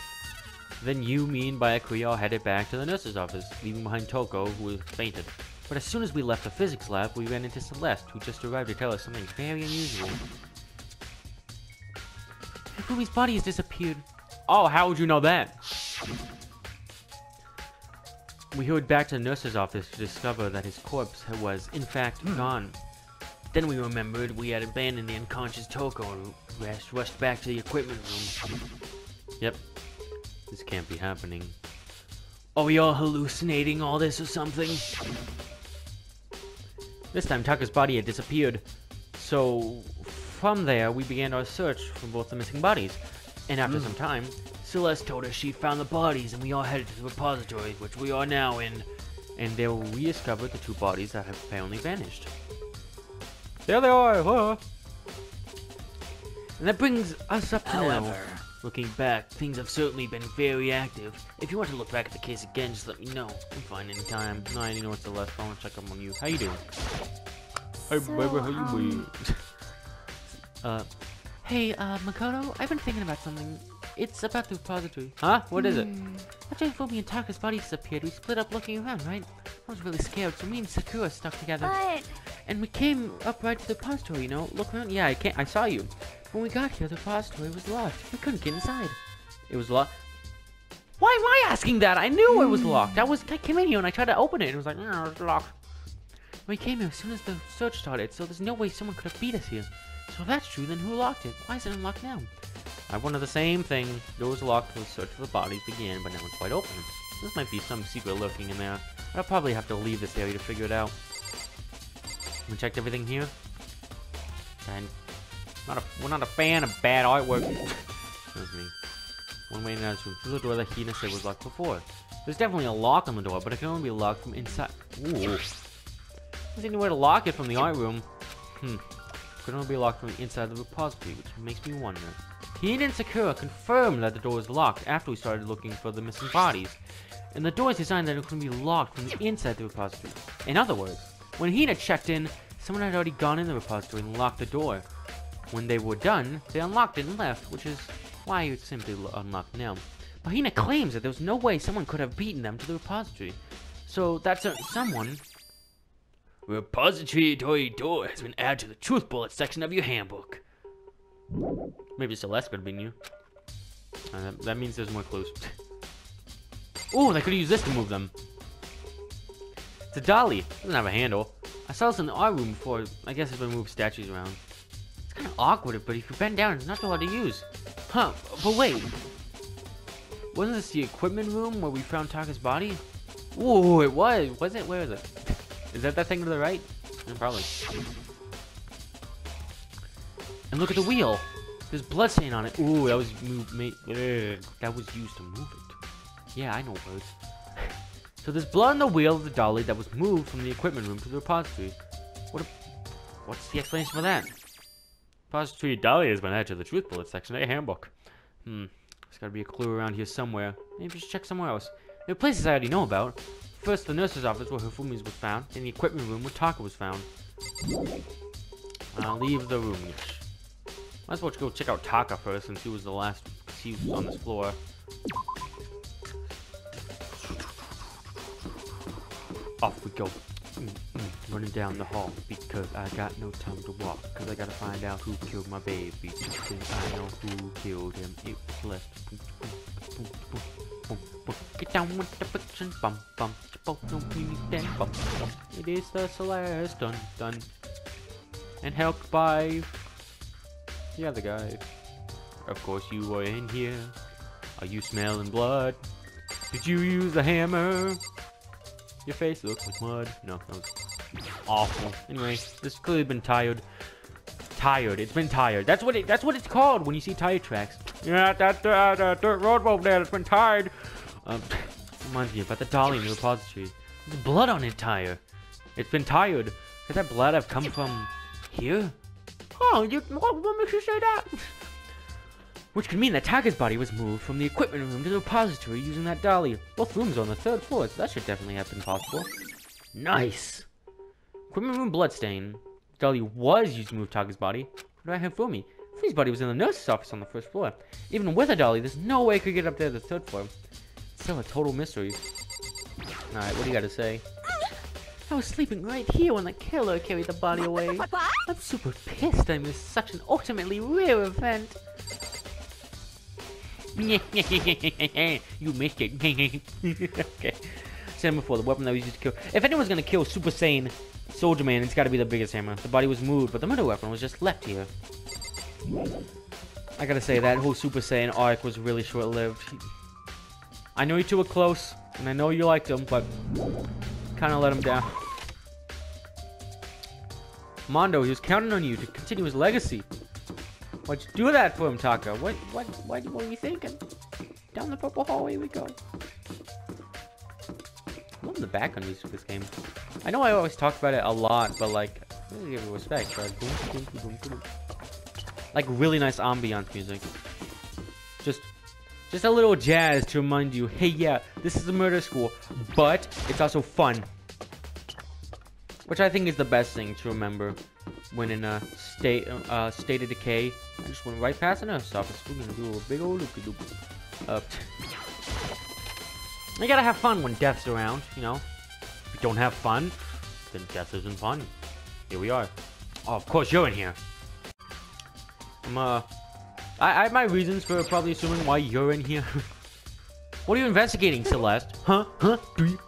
Then you, me, and Byakuya all headed back to the nurse's office, leaving behind Toko, who was fainted. But as soon as we left the physics lab, we ran into Celeste, who just arrived to tell us something very unusual. Hifumi's body has disappeared. Oh, how would you know that? We hurried back to the nurse's office to discover that his corpse was, in fact, gone. Then we remembered we had abandoned the unconscious Toko and rushed back to the equipment room. Yep. This can't be happening. Are we all hallucinating all this or something? This time, Taka's body had disappeared. So, from there, we began our search for both the missing bodies. And after some time, Celeste told us she found the bodies, and we all headed to the repository, which we are now in. And there we discovered the two bodies that have apparently vanished. There they are! Huh? And that brings us up to now. Looking back, things have certainly been very active. If you want to look back at the case again, just let me know. I'm fine anytime. No, you know what's the last. I want to check up on you. How you doing? Hey, baby, how you doing? Hey, Makoto, I've been thinking about something. It's about the repository. Huh? What is it? After Hifumi and Taka's body disappeared, we split up looking around, right? I was really scared, so me and Sakura stuck together. But And we came up right to the repository, you know? Look around. Yeah, I saw you. When we got here, the repository was locked. We couldn't get inside. It was locked. Why am I asking that? I knew it was locked. I came in here and I tried to open it. It was like, no, it's locked. We came here as soon as the search started, so there's no way someone could have beat us here. So if that's true, then who locked it? Why is it unlocked now? I wanted the same thing. Door was locked when the search for the bodies began, but now it's wide open. This might be some secret lurking in there. I'll probably have to leave this area to figure it out. We checked everything here. And we're not a fan of bad artwork. Excuse me. One way and another through the door that Hina said was locked before. There's definitely a lock on the door, but it can only be locked from inside. Ooh. There's any way to lock it from the art room. Could only be locked from the inside of the repository, which makes me wonder. Hina and Sakura confirmed that the door was locked after we started looking for the missing bodies. And the door is designed that it couldn't be locked from the inside the repository. In other words, when Hina checked in, someone had already gone in the repository and locked the door. When they were done, they unlocked it and left, which is why it's simply unlocked now. But Hina claims that there was no way someone could have beaten them to the repository. So that someone... Repository door has been added to the truth bullet section of your handbook. Maybe Celeste could have been you. That means there's more clues. Ooh, they could have used this to move them. It's a dolly. It doesn't have a handle. I saw this in the art room before. I guess it's been moved statues around. It's kind of awkward, but if you bend down, it's not too hard to use. Huh, but wait. Wasn't this the equipment room where we found Taka's body? Ooh, it was. Was it? Where is it? Is that thing to the right? Yeah, probably. And look at the wheel. There's blood stain on it. Ooh, that was that was used to move it. Yeah, I know words. So there's blood on the wheel of the dolly that was moved from the equipment room to the repository. What's the explanation for that? Repository dolly has been added to the truth bullet section of your handbook. There's gotta be a clue around here somewhere. Maybe we should check somewhere else. There are places I already know about. First, the nurse's office where Hifumi's was found, and the equipment room where Taka was found. I'll leave the room. Might as well go check out Taka first, since he was the last. He was on this floor. Off we go. running down the hall because I got no time to walk. Because I gotta find out who killed my baby. Because I know who killed him. It was left. Get down with the friction. Bum bum. You both know we need that. Bum bum. It is the Celeste. Dun dun. And helped by the other guy. Of course, you were in here. Are you smelling blood? Did you use a hammer? Your face looks like mud. No, that was awful. Anyway, this has clearly been tired. Tired. It's been tired. That's what it's called when you see tire tracks. Yeah, that dirt road over there. It's been tired. Reminds me about the dolly in the repository. There's blood on it tire. It's been tired. Could that blood have come from here? Oh, what makes you say that? Which could mean that Taka's body was moved from the equipment room to the repository using that dolly. Both rooms are on the 3rd floor, so that should definitely have been possible. Nice! Equipment room bloodstain. The dolly was used to move Taka's body. What about Hifumi? Hifumi's body was in the nurse's office on the 1st floor. Even with a dolly, there's no way it could get up there to the 3rd floor. It's still a total mystery. Alright, what do you gotta say? I was sleeping right here when the killer carried the body away. What? I'm super pissed I missed such an ultimately rare event. You missed it. Okay. Said before, the weapon that was used to kill. If anyone's gonna kill Super Saiyan Soldier Man, it's gotta be the biggest hammer. The body was moved, but the middle weapon was just left here. I gotta say, that whole Super Saiyan arc was really short-lived. I know you two were close, and I know you liked him, but kinda let him down. Mondo, he was counting on you to continue his legacy. Why'd you do that for him, Taka? What were you thinking? Down the purple hallway we go. I love the background music of this game. I know I always talk about it a lot, but like, really give it respect, right? Like really nice ambiance music. Just a little jazz to remind you, hey yeah, this is a murder school, but it's also fun. Which I think is the best thing to remember when in a state of decay. I just went right past the nurse's office. We're gonna do a big old loopy-loop. You gotta have fun when death's around, you know. If you don't have fun, then death isn't fun. Here we are. Oh, of course you're in here. I have my reasons for probably assuming why you're in here. What are you investigating, Celeste? Huh? Do you?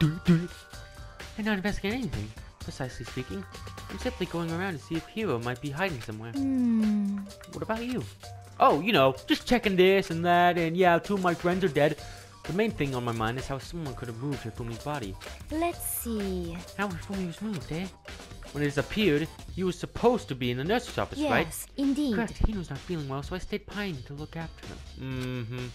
I'm not investigating anything, precisely speaking. I'm simply going around to see if Hero might be hiding somewhere. What about you? Oh, you know, just checking this and that, and yeah, 2 of my friends are dead. The main thing on my mind is how someone could have moved Hifumi's body. Let's see. How Hifumi was moved, eh? When it disappeared, he was supposed to be in the nurse's office, right? Yes, indeed. Correct. Hino's not feeling well, so I stayed behind to look after him.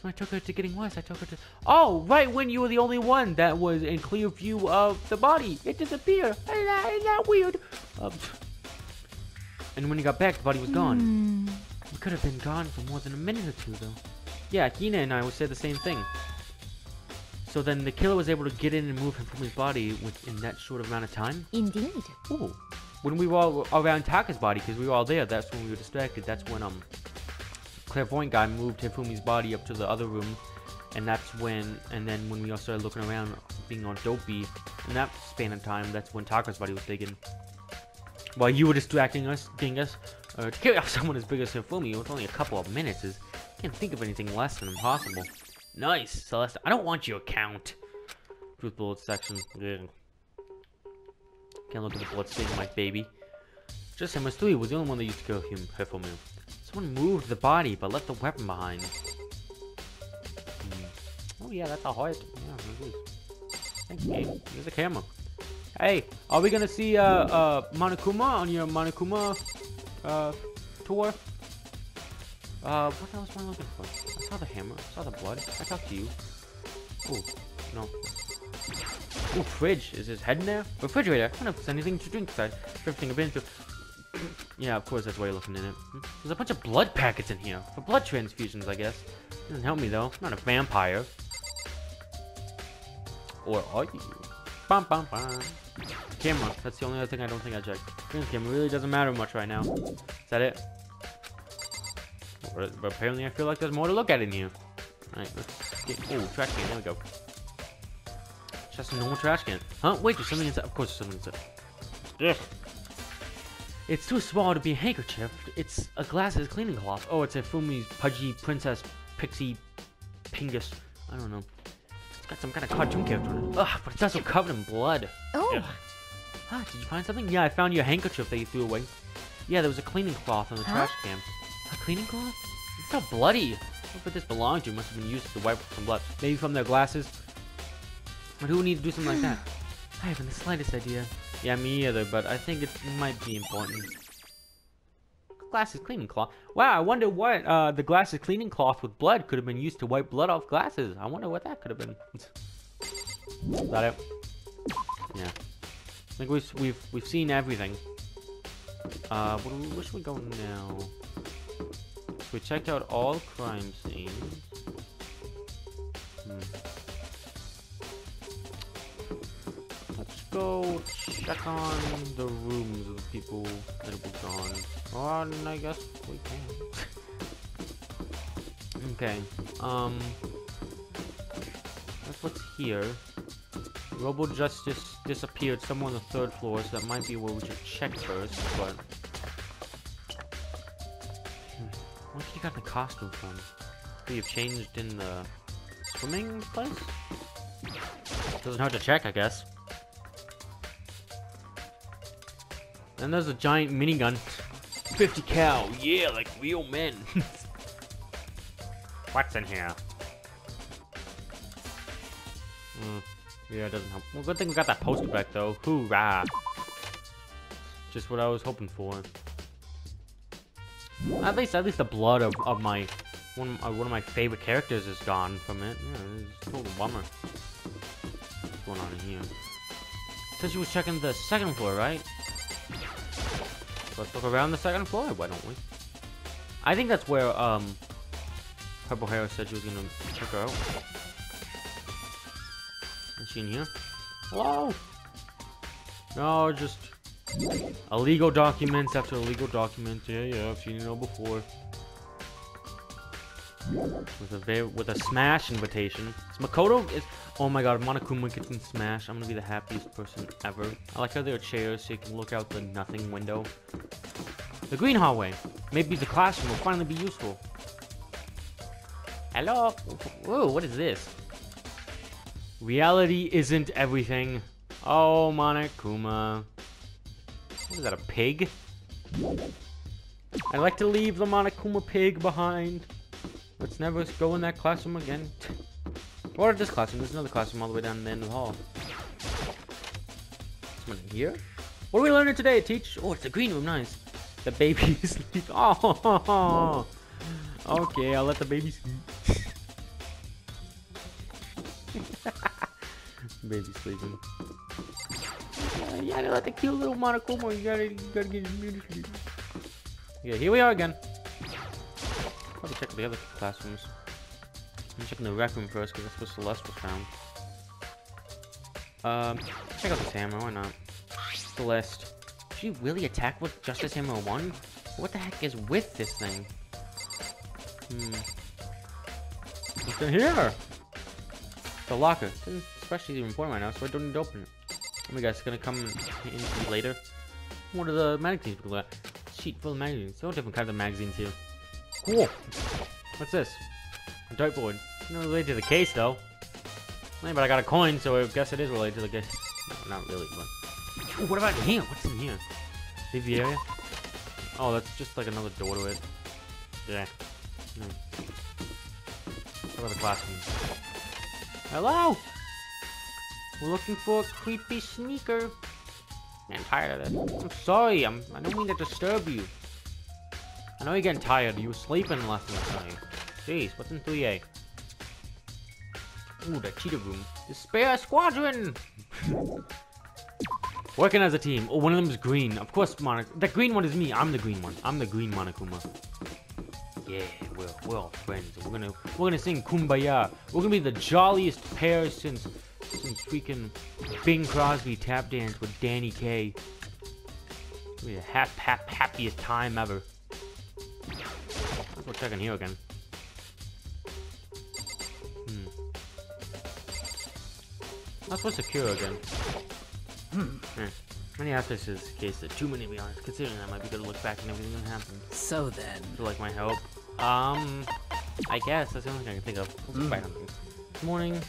So I took her to getting worse. I took her to... Oh, right when you were the only one that was in clear view of the body. It disappeared. Isn't that weird? And when he got back, the body was gone. It could have been gone for more than a minute or two, though. Yeah, Hina and I would say the same thing. So then the killer was able to get in and move him from his body within that short amount of time? Indeed. Ooh. When we were all around Taka's body, because we were all there, that's when we were distracted. That's when, clairvoyant guy moved Hifumi's body up to the other room, and that's when, and then when we all started looking around, being all dopey, in that span of time, that's when Taka's body was taken. While you were distracting us, getting us, to kill off someone as big as Hifumi with only a couple of minutes is, I can't think of anything less than impossible. Nice, Celeste. I don't want your account. Truth bullet section. Ugh. Can't look at the blood stain, my baby. Just MS3 was the only one that used to kill Hifumi. Someone moved the body, but left the weapon behind. Oh yeah, that's a heart. Yeah, thank you, game. Here's the camera. Hey, are we gonna see Monokuma on your Monokuma tour? What else am I looking for? I saw the hammer. I saw the blood. I talked to you. Oh, no. Oh, fridge. Is his head in there? Refrigerator. I don't know if there's anything to drink inside. Everything I've been through. Yeah, of course, that's why you're looking in it. There's a bunch of blood packets in here. For blood transfusions, I guess. Doesn't help me, though. I'm not a vampire. Or are you? Bum, bum, bum. Camera. That's the only other thing I don't think I checked. Camera really doesn't matter much right now. Is that it? But apparently I feel like there's more to look at in here. Alright, let's get... Oh, trash can. There we go. Just a normal trash can. Huh? Wait, there's something inside. Of course there's something inside. Ugh. It's too small to be a handkerchief. It's a glasses cleaning cloth. Oh, it's a Hifumi's pudgy princess pixie pingus. I don't know. It's got some kind of cartoon character on it. Ugh, but it's also covered in blood. Oh. Ugh. Ah, did you find something? Yeah, I found your handkerchief that you threw away. Yeah, there was a cleaning cloth on the trash can. A cleaning cloth? It's so bloody. What this belonged to must have been used to wipe some blood. Maybe from their glasses. But who would need to do something like that? I haven't the slightest idea. Yeah, me either, but I think it might be important. Glasses cleaning cloth. Wow, I wonder what the glasses cleaning cloth with blood could have been used to wipe blood off glasses. I wonder what that could have been. Is that it? Yeah. I think we've seen everything. Where should we go now? So we checked out all crime scenes. Let's go check on the rooms of the people that have gone. Oh, and I guess we can. Okay. That's what's here. Robo Justice disappeared somewhere on the 3rd floor, so that might be where we should check first, but... What did you got the costume from? Could you have changed in the swimming place? Doesn't hurt to check, I guess. And there's a giant minigun. 50 cal, yeah, like real men. What's in here? Yeah, it doesn't help. Well, good thing we got that poster back though. Hoorah! Just what I was hoping for. At least the blood of my one of my favorite characters is gone from it. Yeah, it's a total bummer. What's going on in here? Said she was checking the 2nd floor, right? Let's look around the 2nd floor. Why don't we? I think that's where Purple Hair said she was gonna check her out. Is she in here? Hello? No, just illegal documents after illegal documents. Yeah, I've seen it all before. With a Smash invitation. Is Makoto is. Oh my God, Monokuma gets in Smash. I'm gonna be the happiest person ever. I like how there are chairs so you can look out the nothing window. The green hallway. Maybe the classroom will finally be useful. Hello. Whoa, what is this? Reality isn't everything. Oh, Monokuma. What is that, a pig? I'd like to leave the Monokuma pig behind. Let's never go in that classroom again. Or this classroom. There's another classroom all the way down the end of the hall. Someone in here? What are we learning today, Teach? Oh, it's the green room. Nice. The baby is sleeping. Oh. Okay, I'll let the baby sleep. Baby sleeping. Yeah, let the cute little Monokuma. You gotta get his beauty sleep. Yeah, here we are again. Probably check the other classrooms. I'm checking the rec room first because that's where Celeste was found. Check out this hammer. Why not? Celeste. Did she really attack with Justice Hammer 1? What the heck is with this thing? What's in here? The locker. It's especially important right now, so I don't need to open it. Oh my God, it's gonna come in later. What are the magazines we look at? Sheet full of magazines. So different kinds of magazines here. Cool. What's this? A dartboard. Not related to the case though. Hey, but I got a coin, so I guess it is related to the case. No, not really, but. Ooh, what about in here? What's in here? Save the area? Oh, that's just like another door to it. Yeah. No. What about the classroom? Hello? We're looking for a creepy sneaker. I'm tired of this. I'm sorry, I don't mean to disturb you. I know you're getting tired. You were sleeping last night. Jeez, what's in 3A? Ooh, the cheetah room. The spare squadron! Working as a team. Oh, one of them is green. Of course, the green one is me. I'm the green one. I'm the green Monokuma. Yeah, we're all friends. We're gonna sing Kumbaya. We're gonna be the jolliest pair since freaking Bing Crosby tap dance with Danny Kaye. It'll be the happiest time ever. Let's go check in here again. That's what's secure again. Many aspects of this case are too many to be honest. Considering that might be good to look back and everything that happened. So then. Would you like my help? I guess that's the only thing I can think of. Let's look back on things. Good morning.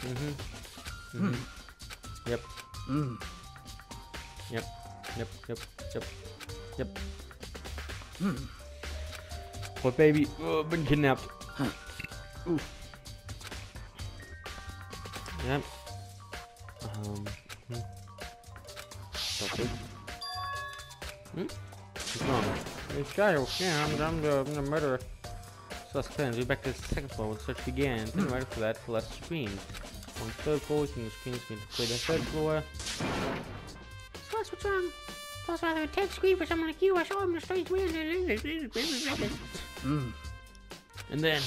Yep. Yep. What baby? Oh, been kidnapped. Ooh. Yep. Something. What's wrong? It's Shadow. Yeah, I'm the murderer. So let's cleanse. We're back to the second floor when the search began. Turn right for that for less screens. On the third floor, we can use screens to clear the third floor. So what's wrong? That was rather intense scream for someone like you. I saw him in a strange way. And then.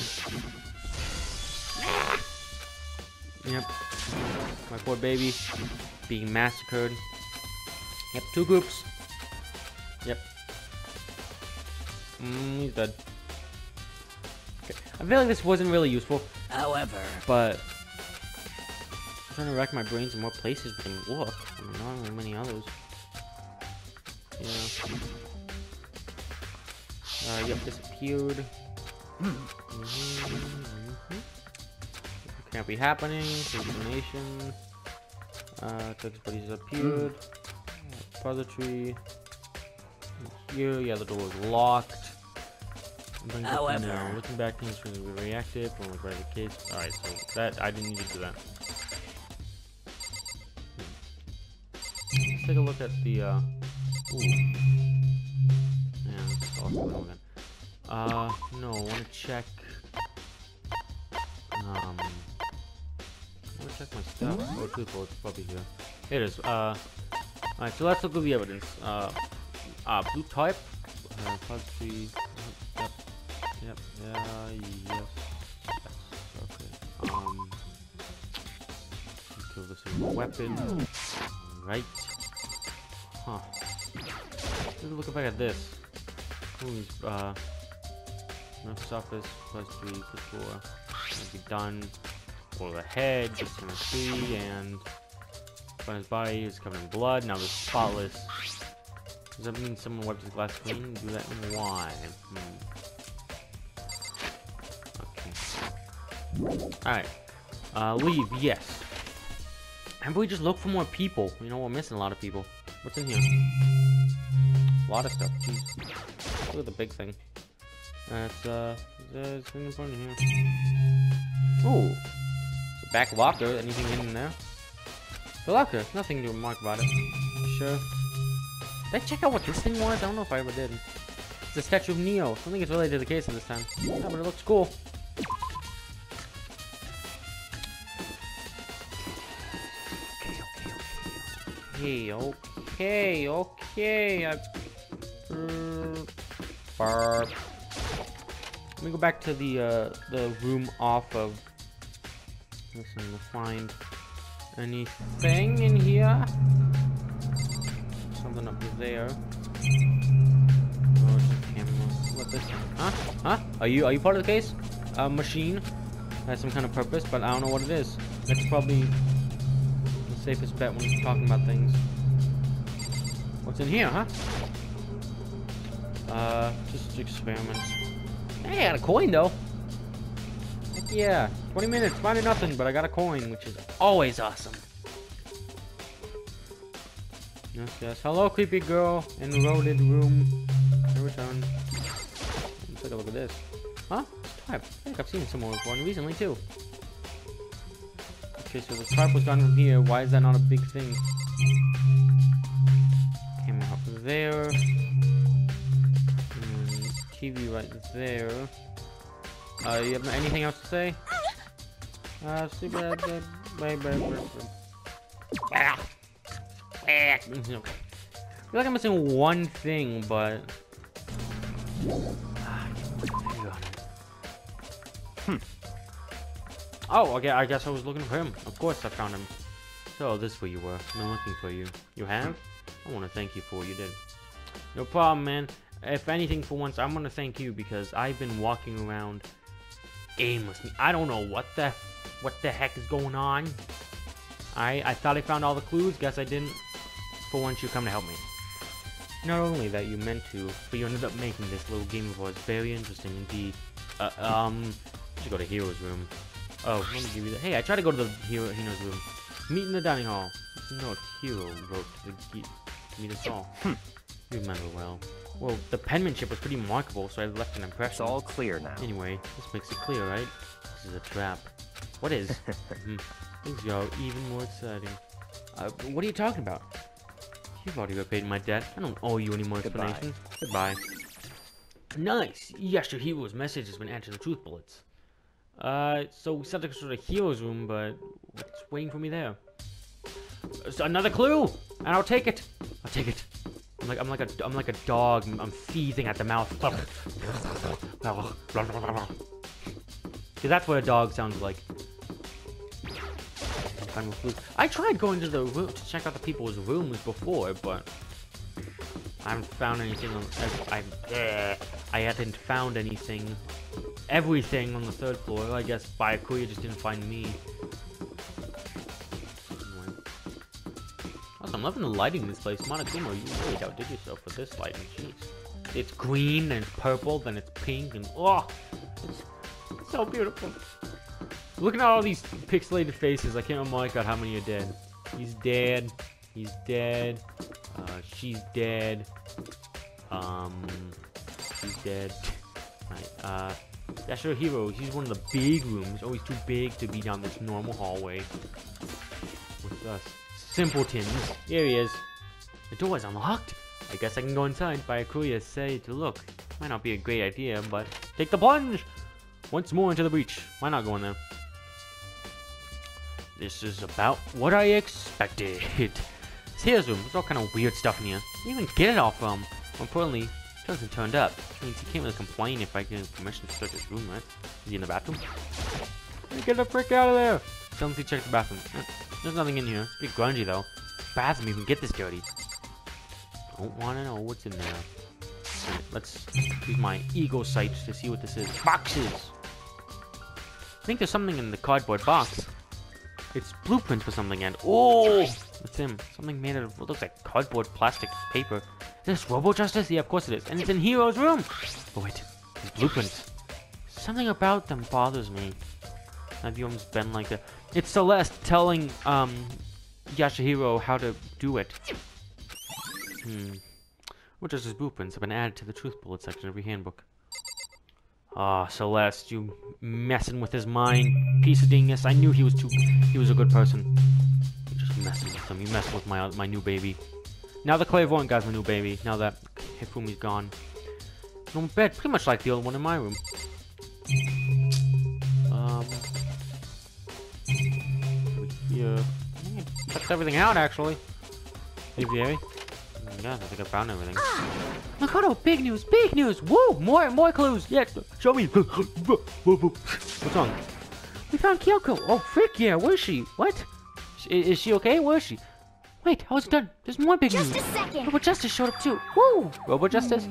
Yep. My poor baby being massacred. Yep, 2 groups. Yep. He's dead. Okay. I feel like this wasn't really useful. However. But I'm trying to rack my brains in more places we can look. I mean, not really many others. Yeah. Yep, disappeared. Can't be happening. Hallucination. Everybody disappeared. Repository. Here, yeah, the door was locked. However, looking back, things are really reactive. Only by the case. Alright, so that I didn't need to do that. Let's take a look at the ooh. Yeah, that's also again. No, I wanna check I wanna check my stuff. Oh, truthful, it's probably here. Here it is. Alright, so let's look at the evidence. Blue type. Repository. Yep. Yes. Okay. Kill this weapon. Right. Huh. Let's look back at this. Ooh, no surface. Repository. Before. Might be done. Or the head. Just in a tree. And on his body is covered in blood. Now it's spotless. Does that mean someone wiped his glass clean? Do that and why? Okay. Alright. Leave, yes. And we just look for more people. You know, we're missing a lot of people. What's in here? A lot of stuff. Jeez. Look at the big thing. That's, there's thing in front of here. Ooh. It's a back locker. Anything in there? The locker. Nothing to remark about it. Sure. Did I check out what this thing was? I don't know if I ever did. It's a statue of Neo. I don't think it's related to the case this time. Yeah, but it looks cool. Okay. Barb. Let me go back to the room off of. Listen to find anything in here. Something up there. Oh, it's a camera. What's this? Huh? Are you part of the case? Machine has some kind of purpose, but I don't know what it is. That's probably the safest bet when you're talking about things. What's in here, huh? Just experiments. Hey, I got a coin though. Heck yeah, 20 minutes, finding nothing, but I got a coin, which is always awesome. Yes. Hello, creepy girl in the loaded room. No return. Let's take a look at this. Huh? Type. I think I've seen someone with one recently too. Okay, so the tarp was gone from here. Why is that not a big thing? Camera up there. And TV right there. You have anything else to say? Sleep at the I feel like I'm missing one thing, but oh, okay. I guess I was looking for him. Of course, I found him. So this is where you were. I've been looking for you. You have? I want to thank you for what you did. No problem, man. If anything, for once, I'm gonna thank you because I've been walking around aimlessly. I don't know what the heck is going on. I thought I found all the clues. Guess I didn't. For once, you come to help me. Not only that you meant to, but you ended up making this little game of ours very interesting indeed. Should go to Hero's room. Oh, let me give you that. Hey, I tried to go to the Hino's room. Meet in the dining hall. This is note Hero wrote to meet us all. You remember well. Well, the penmanship was pretty remarkable, so I left an impression. It's all clear now. Anyway, this makes it clear, right? This is a trap. What is? Things go even more exciting. What are you talking about? You've already repaid my debt. I don't owe you any more explanation. Goodbye. Nice! Yashihiro's message has been added to the truth bullets. So we set to go to the Hero's room, but what's waiting for me there? Another clue! And I'll take it! I'll take it. I'm like a dog. I'm seething at the mouth. See, that's what a dog sounds like. I tried going to the room to check out the people's rooms before, but I haven't found anything. I hadn't found anything. Everything on the 3rd floor. I guess Byakuya just didn't find me. Also, I'm loving the lighting in this place. Monokuma, you really outdid yourself with this lighting. Jeez. It's green and it's purple, then it's pink, and oh, it's so beautiful. Looking at all these pixelated faces, I can't make out how many are dead. He's dead. He's dead. She's dead. She's dead. Right. Yashihiro, he's one of the big rooms. Oh, he's too big to be down this normal hallway with us simpletons. Here he is. The door is unlocked. I guess I can go inside. Byakuya said to look. Might not be a great idea, but take the plunge. Once more into the breach. Why not go in there? This is about what I expected. It's Hero's room. There's all kind of weird stuff in here. You even get it all from. More importantly, it hasn't turned up. Which means he can't really complain if I give him permission to search his room, right? Is he in the bathroom? Get the frick out of there! Tell him to check the bathroom. There's nothing in here. It's pretty grungy though. Bathroom even get this dirty. Don't want to know what's in there. Right, let's use my ego sight to see what this is. Boxes! I think there's something in the cardboard box. It's blueprints for something, and oh, it's him. Something made out of what looks like cardboard, plastic, paper. Is this Robo Justice? Yeah, of course it is. And it's in Hero's room. Oh wait, these blueprints. Something about them bothers me. Have you almost been like that? It's Celeste telling Yashihiro how to do it. What Justice blueprints have been added to the truth bullet section of every handbook. Ah, Celeste, you messing with his mind, piece of dingus. I knew he was a good person. You're just messing with him. You messing with my new baby. Now the clairvoyant guy's my new baby. Now that Hifumi's gone. No bed, pretty much like the old one in my room. Yeah, I think I checked everything out actually. AVA. Yeah, I think I found everything. Makoto, big news, big news! Woo! More clues! Yeah, show me! What's wrong? We found Kyoko! Oh, frick yeah, where is she? What? Is she okay? Where is she? Wait, I was done. There's more big news. Just a second. Robo Justice showed up too. Woo! Robo Justice?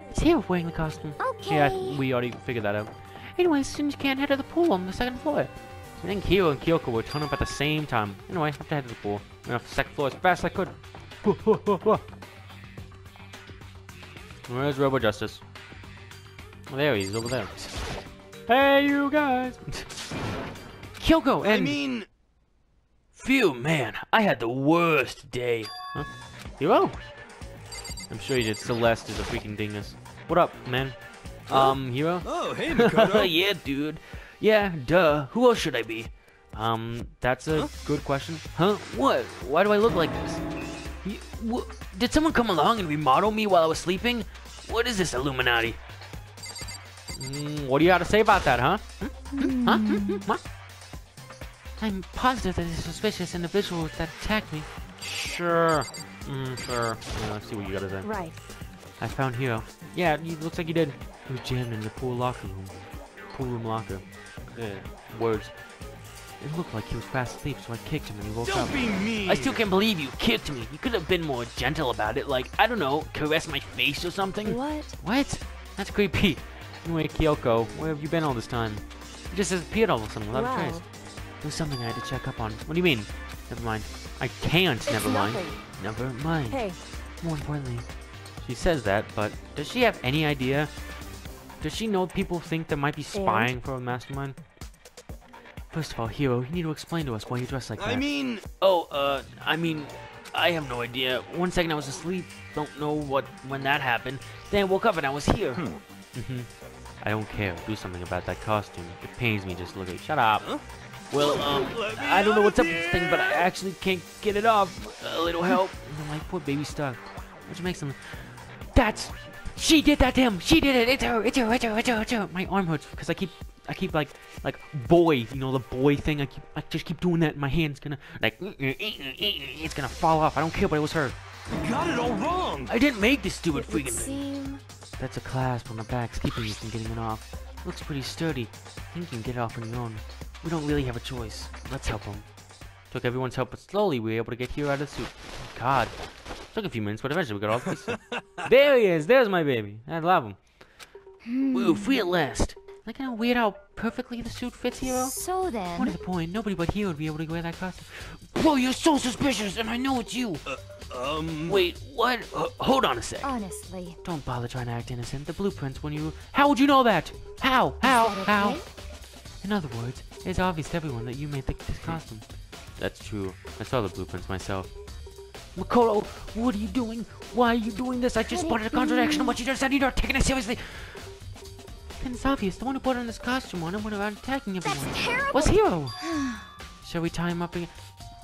It's here wearing the costume. Okay. Yeah, we already figured that out. Anyway, since you can't head to the pool on the 2nd floor. I think Hiro and Kyoko were turning up at the same time. Anyway, I have to head to the pool. I went off the 2nd floor as fast as I could. Where's Robo Justice? Oh, there he is, over there. Hey, you guys! Kyoko and... Phew, man, I had the worst day. Huh? Hiro? I'm sure you did. Celeste is a freaking dingus. What up, man? Hiro? Oh, hey, Makoto. Yeah, dude. Yeah, duh. Who else should I be? That's a good question. Huh? What? Why do I look like this? Did someone come along and remodel me while I was sleeping? What is this, Illuminati? What do you have to say about that, huh? Huh? What? I'm positive that it's suspicious individuals that attacked me. Sure. Sure. Yeah, let's see what you gotta say. Right. I found Hiro. Yeah, it looks like you did. He was jammed in the pool locker room. Pool room locker. Words. It looked like he was fast asleep, so I kicked him and he woke up. Don't be mean! I still can't believe you kicked me. You could have been more gentle about it, like, I don't know, caress my face or something. What? What? That's creepy. Anyway, Kyoko, where have you been all this time? You just disappeared all of a sudden without a trace. There was something I had to check up on. What do you mean? Never mind. I can't. Never mind. nothing. Never mind. Hey, More importantly, she says that, but does she have any idea? Does she know people think there might be spying for a mastermind? First of all, Hero, you need to explain to us why you dress like that. I mean, I have no idea. One second I was asleep, don't know when that happened. Then I woke up and I was here. I don't care. Do something about that costume. It pains me just looking. Shut up. Huh? Well, I don't know what's up with this thing, but I actually can't get it off. A little help. My poor baby stuck. What'd you make some? She did that to him. She did it. It's her. It's her. It's her. It's her. It's her. My arm hurts because I keep like boy, you know, the boy thing. I just keep doing that. And my hand's gonna it's gonna fall off. I don't care, but it was her. you got it all wrong. I didn't make this stupid it would freaking thing. seem... That's a clasp on the back's keeping you from getting it off. Looks pretty sturdy. I think you can get it off on your own. We don't really have a choice. Let's help him. Took everyone's help, but slowly we were able to get Hero out of the suit. God. Took a few minutes, but eventually we got all the pieces. There he is. There's my baby. I love him. Woo, free at last. Isn't that kind of weird how perfectly the suit fits Hero? So What then... is the point? Nobody but Hero would be able to wear that costume. Bro, you're so suspicious, and I know it's you. Wait, what? Hold on a sec. Honestly... Don't bother trying to act innocent. The blueprints when you... How would you know that? How? How? okay? In other words, it's obvious to everyone that you made this costume. That's true. I saw the blueprints myself. Makoto, what are you doing? Why are you doing this? I just spotted a contradiction in what you just said. You're not taking it seriously. Then it's obvious. The one who put on this costume on him went around attacking everyone. That's terrible! What's Hero? Shall we tie him up again?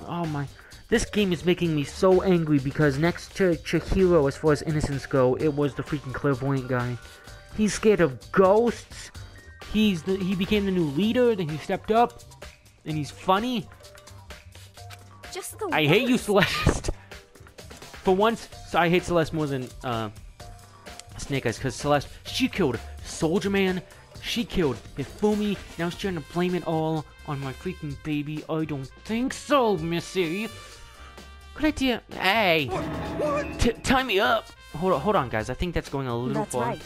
Oh my... This game is making me so angry because next to Hero, as far as innocence go, it was the freaking clairvoyant guy. He's scared of ghosts. He became the new leader, then he stepped up, and he's funny. Just the I hate you, Celeste. For once, I hate Celeste more than Snake Eyes, because Celeste, she killed Soldier Man, she killed Hifumi, now she's trying to blame it all on my freaking baby. I don't think so, Missy. Good idea. Hey, tie me up. Hold on, guys. I think that's going a little That's far. right.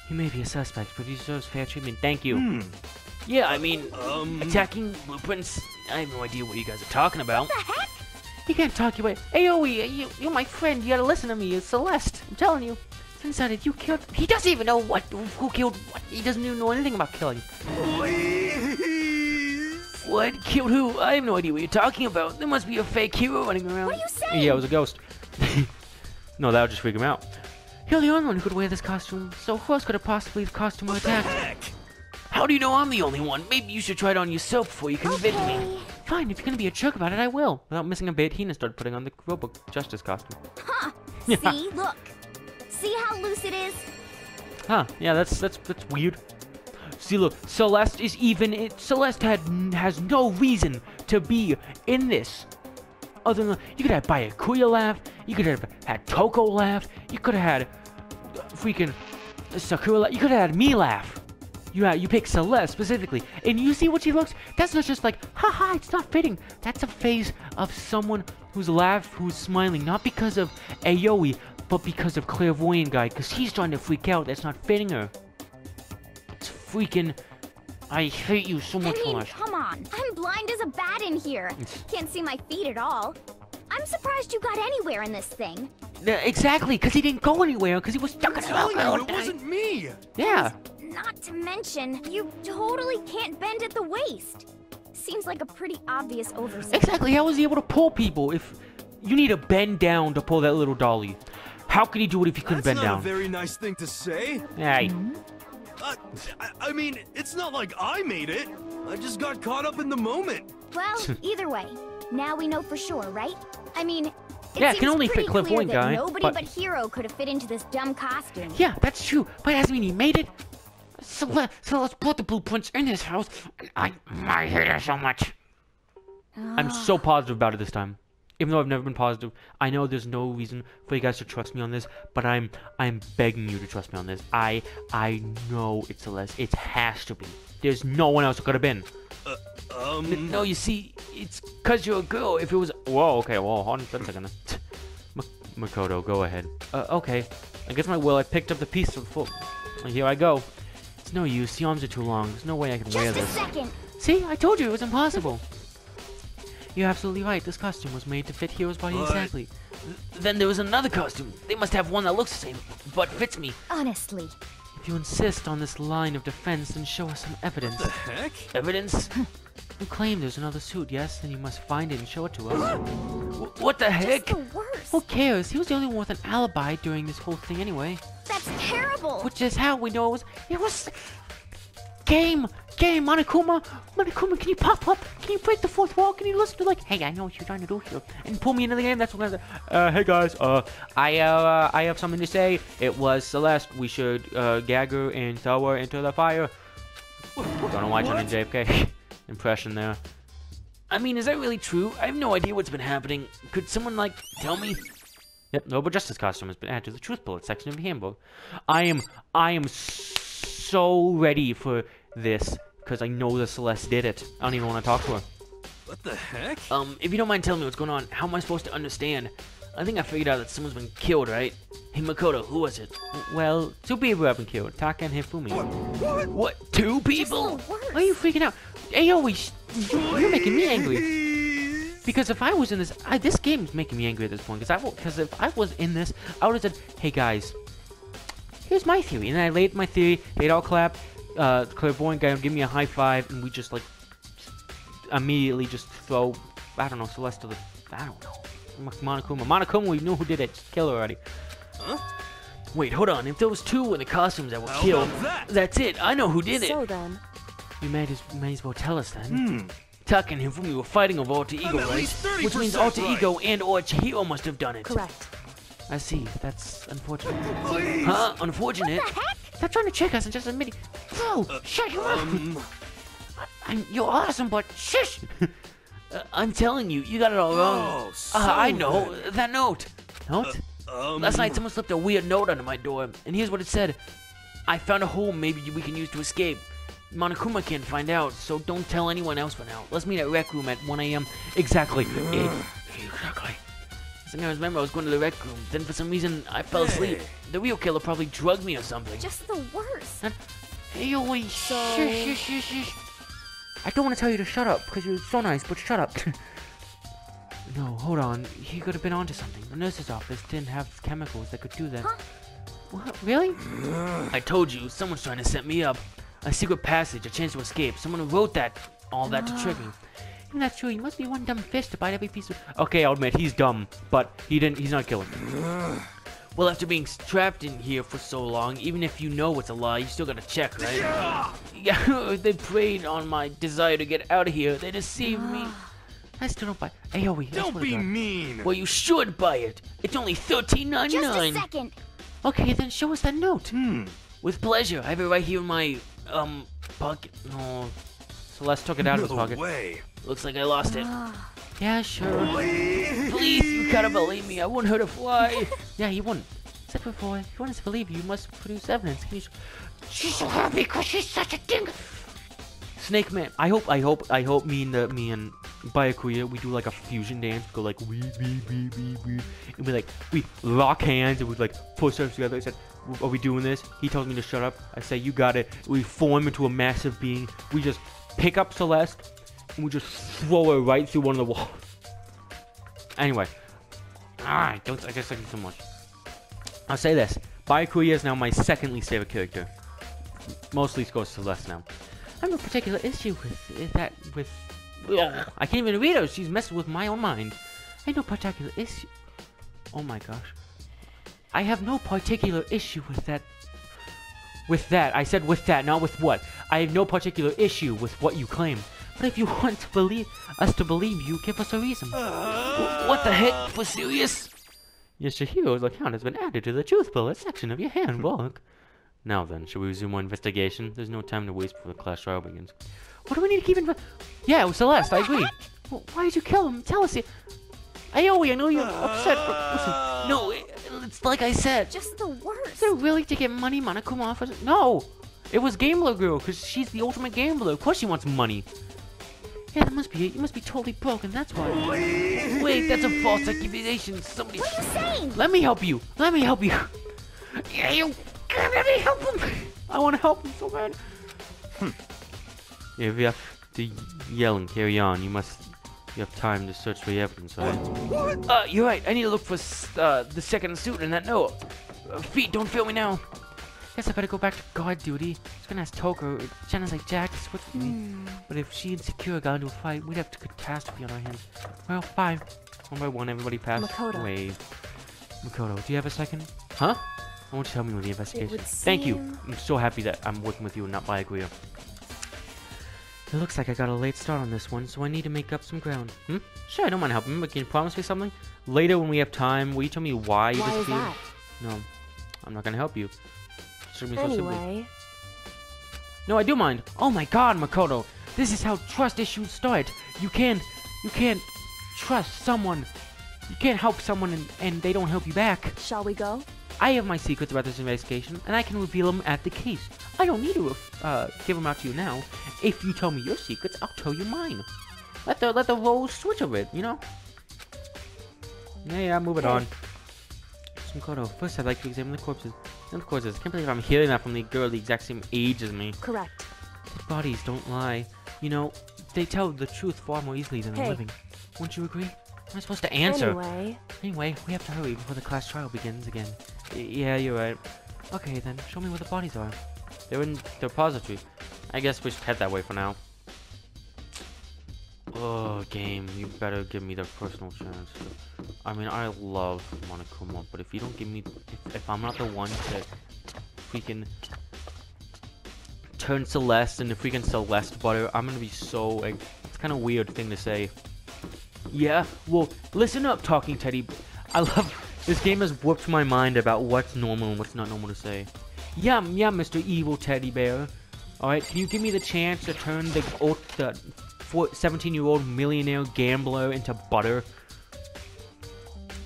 He may be a suspect, but he deserves fair treatment. Thank you. Yeah, I mean, attacking blueprints. I have no idea what you guys are talking about. What the heck? You can't talk your way. AOE, you're my friend. You gotta listen to me. It's Celeste. I'm telling you. It's inside. You killed. He doesn't even know who killed what. He doesn't even know anything about killing. Please. What? Killed who? I have no idea what you're talking about. There must be a fake hero running around. What are you saying? Yeah, it was a ghost. No, that would just freak him out. You're the only one who could wear this costume, so who else could have possibly the costume attacked? Heck. How do you know I'm the only one? Maybe you should try it on yourself before you convince me. Fine, if you're gonna be a jerk about it, I will. Without missing a bit, Hina started putting on the Robot Justice costume. Huh. See? Look. See how loose it is? Huh, yeah, that's weird. See, look, Celeste is even... Celeste has no reason to be in this. Other than... You could have Byakuya laugh. You could have had Toko laugh. You could have had freaking Sakura laugh. You could have had me laugh. You pick Celeste specifically. And you see what she looks? That's not just like, haha, it's not fitting. That's a face of someone who's smiling. Not because of Aoi, but because of Clairvoyant Guy. Because he's trying to freak out. That's not fitting her. It's freaking... I hate you so much, I mean, Celeste. come on. I'm blind as a bat in here. Can't see my feet at all. I'm surprised you got anywhere in this thing. Exactly, because he didn't go anywhere, because he was stuck in Telling a you, it wasn't me. Yeah. Not to mention, you totally can't bend at the waist. Seems like a pretty obvious oversight. Exactly, how was he able to pull people if you need to bend down to pull that little dolly? How could he do it if he couldn't That's bend not down? a very nice thing to say. Hey. I mean, it's not like I made it. I just got caught up in the moment. Well, either way, now we know for sure, right? I mean, it Yeah, it can seems only fit pretty clear Clairvoyant that Guy, nobody but- but Hero could have fit into this dumb costume. Yeah, that's true, but it doesn't mean he made it. So let's put the blueprints in his house. I hate her so much. I'm so positive about it this time. Even though I've never been positive, I know there's no reason for you guys to trust me on this, but I'm begging you to trust me on this. I know it's Celeste. It has to be. There's no one else it could have been. No, you see, it's because you're a girl. If it was... Whoa, okay, well, hold on a second. Makoto, go ahead. Okay. Against my will, I picked up the piece of the foot. Here I go. It's no use. The arms are too long. There's no way I can wear Just a this. second. See, I told you it was impossible. You're absolutely right. This costume was made to fit Hero's body exactly. Then there was another costume. They must have one that looks the same, but fits me. Honestly. If you insist on this line of defense, then show us some evidence. What the heck? Evidence? You claim there's another suit, yes? Then you must find it and show it to us. What the heck? Just the worst. Who cares? He was the only one with an alibi during this whole thing anyway. That's terrible. Which is how we know it was game, Monokuma, can you pop up? Can you break the fourth wall? Can you listen to hey, I know what you're trying to do here, and pull me into the game? That's what hey guys, I have something to say. It was Celeste. We should gag her and throw her into the fire. Don't know why I turned into JFK impression there. I mean, is that really true? I have no idea what's been happening. Could someone tell me? Yep, Noble Justice costume has been added to the Truth Bullet section of the handbook. I am so ready for this because I know that Celeste did it. I don't even want to talk to her. What the heck? If you don't mind telling me what's going on, how am I supposed to understand? I think I figured out that someone's been killed, right? Hey, Makoto, who was it? Well, 2 people have been killed, Taka and Hifumi. What? 2 people? Why are you freaking out? Aoe, you're making me angry. Because if I was in this, this game's making me angry at this point. Because if I was in this, I would have said, hey guys, here's my theory. And then I laid my theory, they'd all clap, the clairvoyant guy would give me a high five, and we just immediately just throw, I don't know, Celeste to the, I don't know. Monokuma, we knew who did it. Just kill her already. Huh? Wait, hold on. If there was 2 in the costumes that were killed, that's it. I know who did it. So then, You may as well tell us then. Taka and Hifumi were fighting over alter ego, right? Which means alter ego and or Chihiro must have done it. correct. I see. That's unfortunate. Please. Huh? Unfortunate? What the heck? Stop trying to trick us and just admit it. Bro, shut your mouth. You're awesome, but shush. I'm telling you, you got it all wrong. Oh, so I know. That note. Note? Um, Last night, someone slipped a weird note under my door, and here's what it said. I found a hole maybe we can use to escape. Monokuma can't find out, so don't tell anyone else for now. Let's meet at Rec Room at 1 a.m. Exactly. Exactly. I remember I was going to the Rec Room, then for some reason, I fell asleep. The real killer probably drugged me or something. Just the worst. Aoe, shush. I don't want to tell you to shut up, because you're so nice, but shut up. No, hold on. He could have been onto something. The nurse's office didn't have chemicals that could do that. Huh? What? Really? I told you, someone's trying to set me up. A secret passage, a chance to escape. Someone wrote all that to trick me. Even that's true, he must be one dumb fish to bite every piece of... Okay, I'll admit, he's dumb, but he's not a killer. Well, after being trapped in here for so long, even if you know it's a lie, you still gotta check, right? Yeah, they preyed on my desire to get out of here. They deceived me. I still don't buy Aoe. Don't be mean. Well, you should buy it. It's only $13.99. Just a second. Okay, then show us that note. With pleasure. I have it right here in my, pocket. Oh, Celeste took it out of his pocket. No way. Looks like I lost it. Yeah, sure. Please, you gotta believe me. I wouldn't hurt a fly. Yeah, you wouldn't. Said before, if you want us to believe you, you must produce evidence. Can you she's so happy because she's such a ding. Snake Man. I hope me and Byakuya, we do like a fusion dance. Go like we, and we lock hands and we push ourselves together. I said, are we doing this? He tells me to shut up. I say, you got it. We form into a massive being. We just pick up Celeste and we just throw her right through one of the walls. Anyway, I guess thank you so much. I'll say this: Byakuya is now my second least favorite character. Mostly goes to Celeste now. I have no particular issue with that. I can't even read her. She's messing with my own mind. I have no particular issue. Oh my gosh. I have no particular issue with that. With that. I said with that, not with what. I have no particular issue with what you claim. But if you want to believe you, give us a reason. What the heck? For serious? Your Chihiro's account has been added to the Truth Bullet section of your handbook. Now then, should we resume our investigation? There's no time to waste before the class trial begins. What do we need to keep in... Yeah, it was Celeste, I agree. Well, why did you kill him? Tell us it. Aoe, I know you're upset, but listen. No, it's like I said. Just the worst. Is it really to get money Monokuma offers? No! It was Gambler Girl, because she's the ultimate gambler. Of course she wants money. Yeah, that must be it. You must be totally broken, that's why. Wait, that's a false accusation. Somebody... What are you saying? Let me help you. Let me help you. Yeah, you... Let me help him. I want to help him so bad. If you have to yell and carry on, you must You have time to search for the evidence, right? You're right. I need to look for the second suit in that note. Feet, don't fail me now. Guess I better go back to guard duty. I was gonna ask Taka or Jenna's like Jack to switch with me. But if she and Secure got into a fight, we'd have a catastrophe on our hands. Well, fine. One by one, everybody passed away. Makoto, do you have a second? Huh? I want you to help me with the investigation. Thank you. I'm so happy that I'm working with you and not by Aguirre. It looks like I got a late start on this one, so I need to make up some ground. Sure, I don't mind helping, but can you promise me something? Later, when we have time, will you tell me why you disappeared? No, I'm not gonna help you. Anyway. No, I do mind. Oh my god, Makoto. This is how trust issues start. You can't trust someone. You can't help someone and they don't help you back. Shall we go? I have my secrets about this investigation, and I can reveal them at the case. I don't need to give them out to you now. If you tell me your secrets, I'll tell you mine. Let the roles switch a bit, you know? Yeah, moving on. Makoto, first I'd like to examine the corpses. And of course, I can't believe I'm hearing that from the girl the exact same age as me. Correct. Dead bodies don't lie. You know, they tell the truth far more easily than the living. Wouldn't you agree? Am I supposed to answer? Anyway, we have to hurry before the class trial begins again. Yeah, you're right. Okay, then, show me where the bodies are. They're in the repository. I guess we should head that way for now. Oh, game, you better give me the personal chance. I mean, I love Monokuma, but if you don't give me... If I'm not the one to freaking turn Celeste into freaking Celeste butter, I'm gonna be so... Like, it's kind of a weird thing to say. Yeah, well, listen up, talking teddy. I love... This game has warped my mind about what's normal and what's not normal to say. Yeah, Mr. Evil Teddy Bear. Alright, can you give me the chance to turn the 17-year-old millionaire gambler into butter?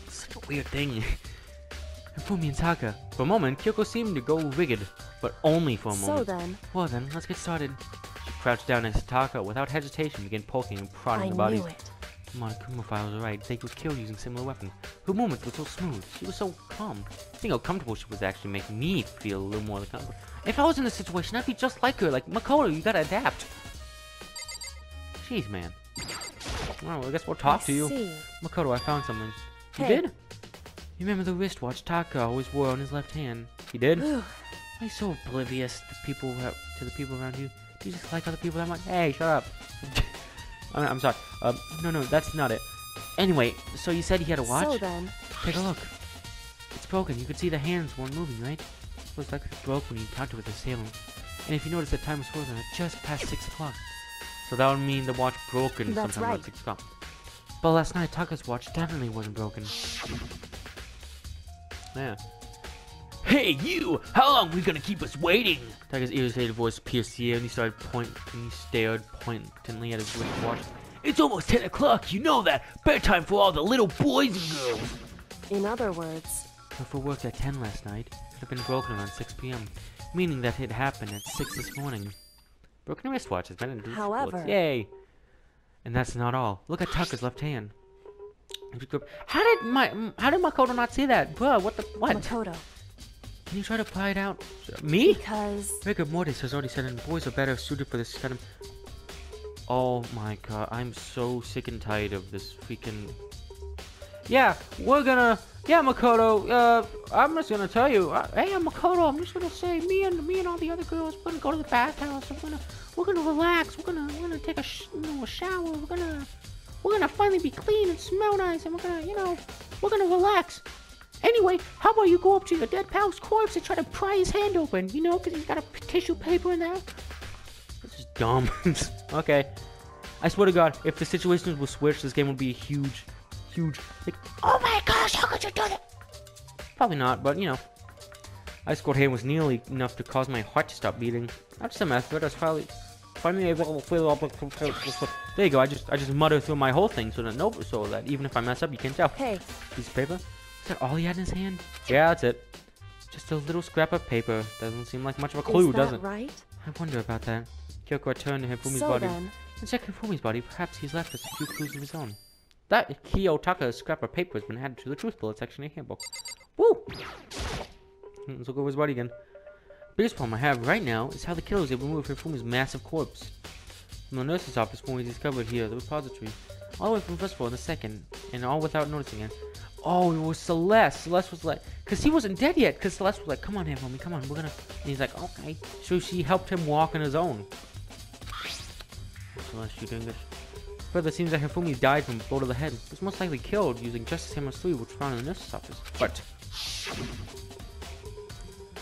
It's such a weird thing. Hifumi and Taka. For a moment, Kyoko seemed to go rigid, but only for a moment. So then... Well then, let's get started. She crouched down as Taka, without hesitation, began poking and prodding the bodies. I knew it. Monokuma was right. They were killed using similar weapons. Her movements were so smooth. She was so calm. Think how comfortable she was actually making me feel a little more comfortable. If I was in this situation, I'd be just like her. Like, Makoto, you gotta adapt. Jeez, man. Well, I guess we'll talk to you. Makoto, I found something. You did? You remember the wristwatch Taka always wore on his left hand? He did? Why are you so oblivious to the people around you? Do you just like other people that much? Hey, shut up. I'm sorry. No, that's not it. Anyway, so you said he had a watch? So then... Take a look. It's broken. You could see the hands weren't moving, right? It was like it broke when you encountered with the assailant. And if you notice, the time was frozen at just past 6 o'clock. So that would mean the watch broken sometime around 6 o'clock. But last night, Taka's watch definitely wasn't broken. Yeah. Hey, you! How long are we gonna keep us waiting? Taka's irritated voice pierced the air, and he stared pointedly at his wristwatch. It's almost 10 o'clock, you know that! Bedtime for all the little boys and girls! In other words... If it worked at 10 last night, it would have been broken around 6 p.m., meaning that it happened at 6 this morning. Broken wristwatch has been into However... Yay! And that's not all. Look at Taka's left hand. How did Makoto not see that? Bruh, what? Makoto. Can you try to pry it out? Me? Because... Rigor Mortis has already said that boys are better suited for this kind of... Oh my god, I'm so sick and tired of this freaking... Yeah, we're gonna... Yeah, Makoto, I'm just gonna tell you... hey, Makoto, I'm just gonna say, me and all the other girls, we're gonna go to the bathhouse, we're gonna relax, we're gonna take a shower, we're gonna finally be clean and smell nice, and we're gonna relax. Anyway, how about you go up to your dead pal's corpse and try to pry his hand open, you know, because he's got a tissue paper in there? This is dumb. Okay. I swear to God, if the situations were switched, this game would be a huge, like, oh my gosh, how could you do that? Probably not, but, you know. Ice cold hand was nearly enough to cause my heart to stop beating. After some effort, I was finally able to fill up. There you go, I just mutter through my whole thing so that even if I mess up, you can't tell. Hey. Piece of paper? Is that all he had in his hand? Yeah, that's it. Just a little scrap of paper. Doesn't seem like much of a clue, does it? Right? I wonder about that. Kyoko returned to Hifumi's body. And checked Hifumi's body. Perhaps he's left us a few clues of his own. That Taka's scrap of paper has been added to the truth bullet section of the handbook. Woo! Let's look over his body again. The biggest problem I have right now is how the killer was able to remove Hifumi's massive corpse from the nurse's office when we discovered here the repository. all the way from the first floor to the second, and all without noticing it. Oh, it was Celeste. Celeste was like, because he wasn't dead yet, because Celeste was like, come on, Hifumi, come on, we're gonna, and he's like, okay. So she helped him walk on his own. Celeste, you doing this? Further, it seems that Hifumi died from a blow to the head. He was most likely killed using Justice Hammer 3, which was found in the nurse's office. But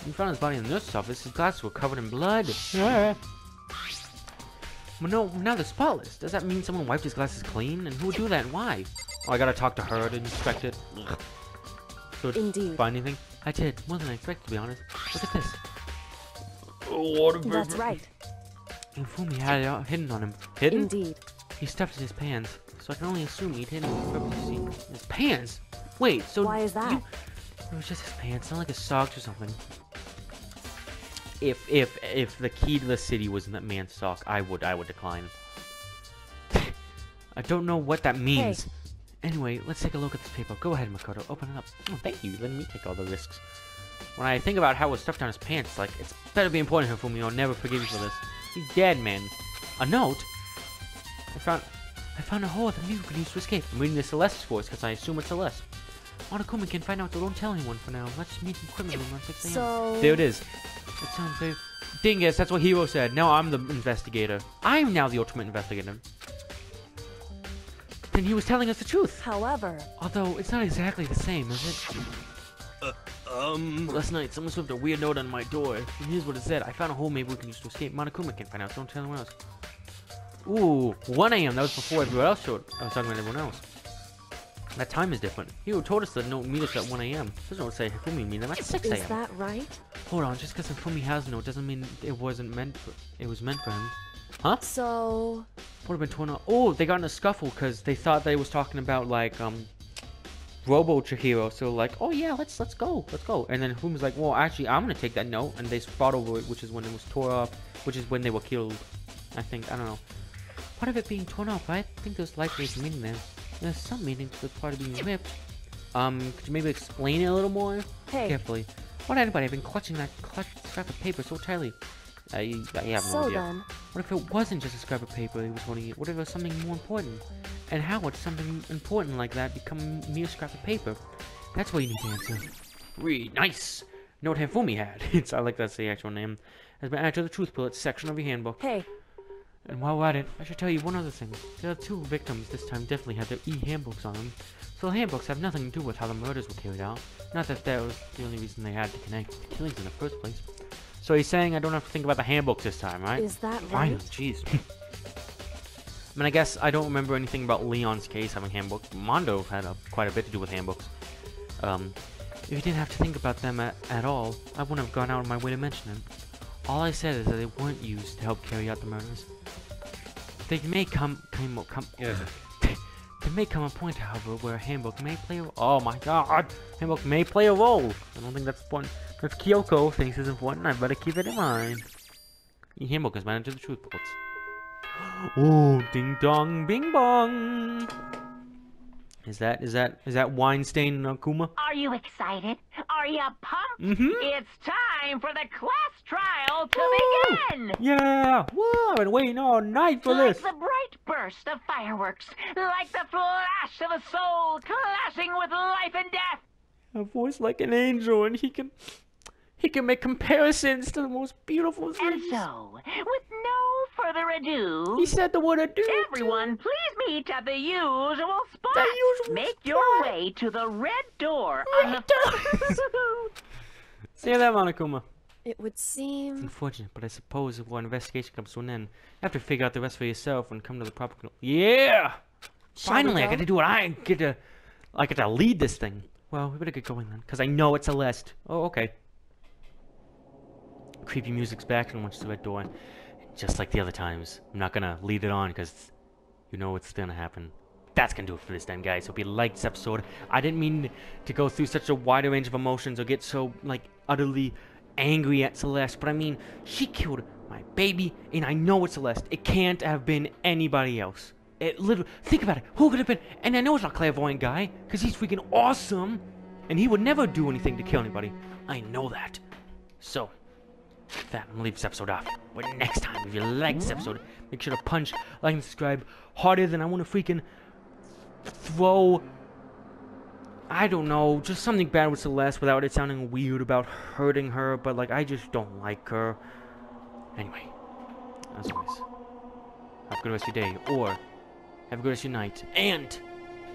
when we found his body in the nurse's office, his glasses were covered in blood. Yeah. Well, no, now they're spotless. Does that mean someone wiped his glasses clean? And who would do that and why? Oh, I gotta talk to her to inspect it. Ugh. So, Indeed. Find anything? I did. More than I expected, to be honest. Look at this. That's right. Hifumi had it hidden on him. Hidden? Indeed. He stuffed it in his pants, so I can only assume he'd hidden it purposely. His pants? Wait, so why is that? It was just his pants, not like his socks or something. If the key to the city was in that man's sock, I would decline. I don't know what that means. Hey. Anyway, let's take a look at this paper. Go ahead, Makoto. Open it up. Oh, thank you. Letting me take all the risks. When I think about how it was stuffed down his pants, like, it's better be important, Hifumi. I'll never forgive you for this. He's dead, man. A note? I found a hole that maybe we could use to escape. I'm reading the Celeste's voice because I assume it's Celeste. Monokuma can find out, though don't tell anyone for now. Let's meet in the equipment room at 6 a.m. So... There it is. That sounds very... Dingus, that's what Hero said. Now I'm the investigator. I'm now the ultimate investigator. Then he was telling us the truth. However... Although, it's not exactly the same, is it? Last night, someone slipped a weird note on my door. And here's what it said. I found a hole maybe we can use to escape. Monokuma can find out. Don't tell anyone else. Ooh, 1 a.m. That was before everyone else showed. I was talking about everyone else. That time is different. Hero told us that note meet us at 1 a.m. This note say Hifumi meet them at 6 a.m. Is that right? Hold on, just because Hifumi has a note doesn't mean it wasn't meant for, it was meant for him. Huh? So... Would have been torn up. Oh, they got in a scuffle because they thought they was talking about like Robo Chihiro. So like, oh yeah, let's go. And then Hifumi's like, well, actually, I'm gonna take that note, and they fought over it, which is when it was tore up, which is when they were killed. I think, I don't know. Part of it being torn up, I think there's likely some meaning there. There's some meaning to the part of being ripped. Could you maybe explain it a little more? Hey. Carefully. Why had anybody been clutching that scrap of paper so tightly? I have no So idea. then... What if it wasn't just a scrap of paper he was holding it? What if it was something more important? And how would something important like that become a mere scrap of paper? That's what you need to answer. Really nice! Note Hifumi had. I like that's the actual name. Has been added to the truth bullet section of your handbook. Hey. And while we're at it, I should tell you one other thing. The other two victims this time definitely had their e-handbooks on them. So the handbooks have nothing to do with how the murders were carried out. Not that that was the only reason they had to connect the killings in the first place. So he's saying I don't have to think about the handbooks this time, right? Is that Finally, right? jeez. I mean, I guess I don't remember anything about Leon's case having handbooks. Mondo had quite a bit to do with handbooks. If you didn't have to think about them at all, I wouldn't have gone out of my way to mention them. All I said is that they weren't used to help carry out the murders. They may come a point, however, where a handbook may play a oh my god, handbook may play a role. I don't think that's important. If Kyoko thinks it's important, I better keep it in mind. Your handbook is managed to the truth bullets. Oh, ding dong, bing bong. Is that Weinstein Akuma? Are you excited? Are you pumped? Mm-hmm. It's time for the class trial to Woo! begin! Yeah! Whoa! I've been waiting all night for Like this. the bright burst of fireworks, like the flash of a soul clashing with life and death. A voice like an angel, and he can make comparisons to the most beautiful things. And so, with no further ado, He said the word ado. everyone please meet at the usual spot. The usual Make spot. your way to the red door on the Say that, Monokuma. It would It's seem... unfortunate, but I suppose if our investigation comes to an end, you have to figure out the rest for yourself and come to the proper conclusion. Yeah! Shall Finally, we I go? get to do it. I get to lead this thing. Well, we better get going then, because I know it's Celeste. Oh, okay. Creepy music's back and went to the red door. Just like the other times, I'm not gonna lead it on because you know what's gonna happen. That's gonna do it for this time, guys. Hope you liked this episode. I didn't mean to go through such a wide range of emotions or get so, like, utterly angry at Celeste. But I mean, she killed my baby, and I know it's Celeste. It can't have been anybody else. It literally, think about it. Who could have been? And I know it's not Clairvoyant Guy, because he's freaking awesome. And he would never do anything to kill anybody. I know that. So, with that, I'm gonna leave this episode off. But next time, if you like this episode, make sure to punch, like, and subscribe harder than I want to freaking throw, I don't know, just something bad with Celeste without it sounding weird about hurting her, but like, I just don't like her. Anyway, as always, have a good rest of your day, or have a good rest of your night, and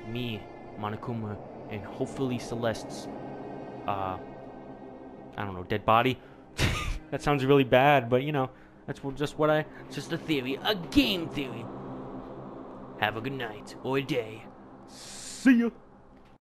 me, Monokuma, and hopefully Celeste's, I don't know, dead body. That sounds really bad, but you know, that's just a theory, a game theory. Have a good night or day. See ya.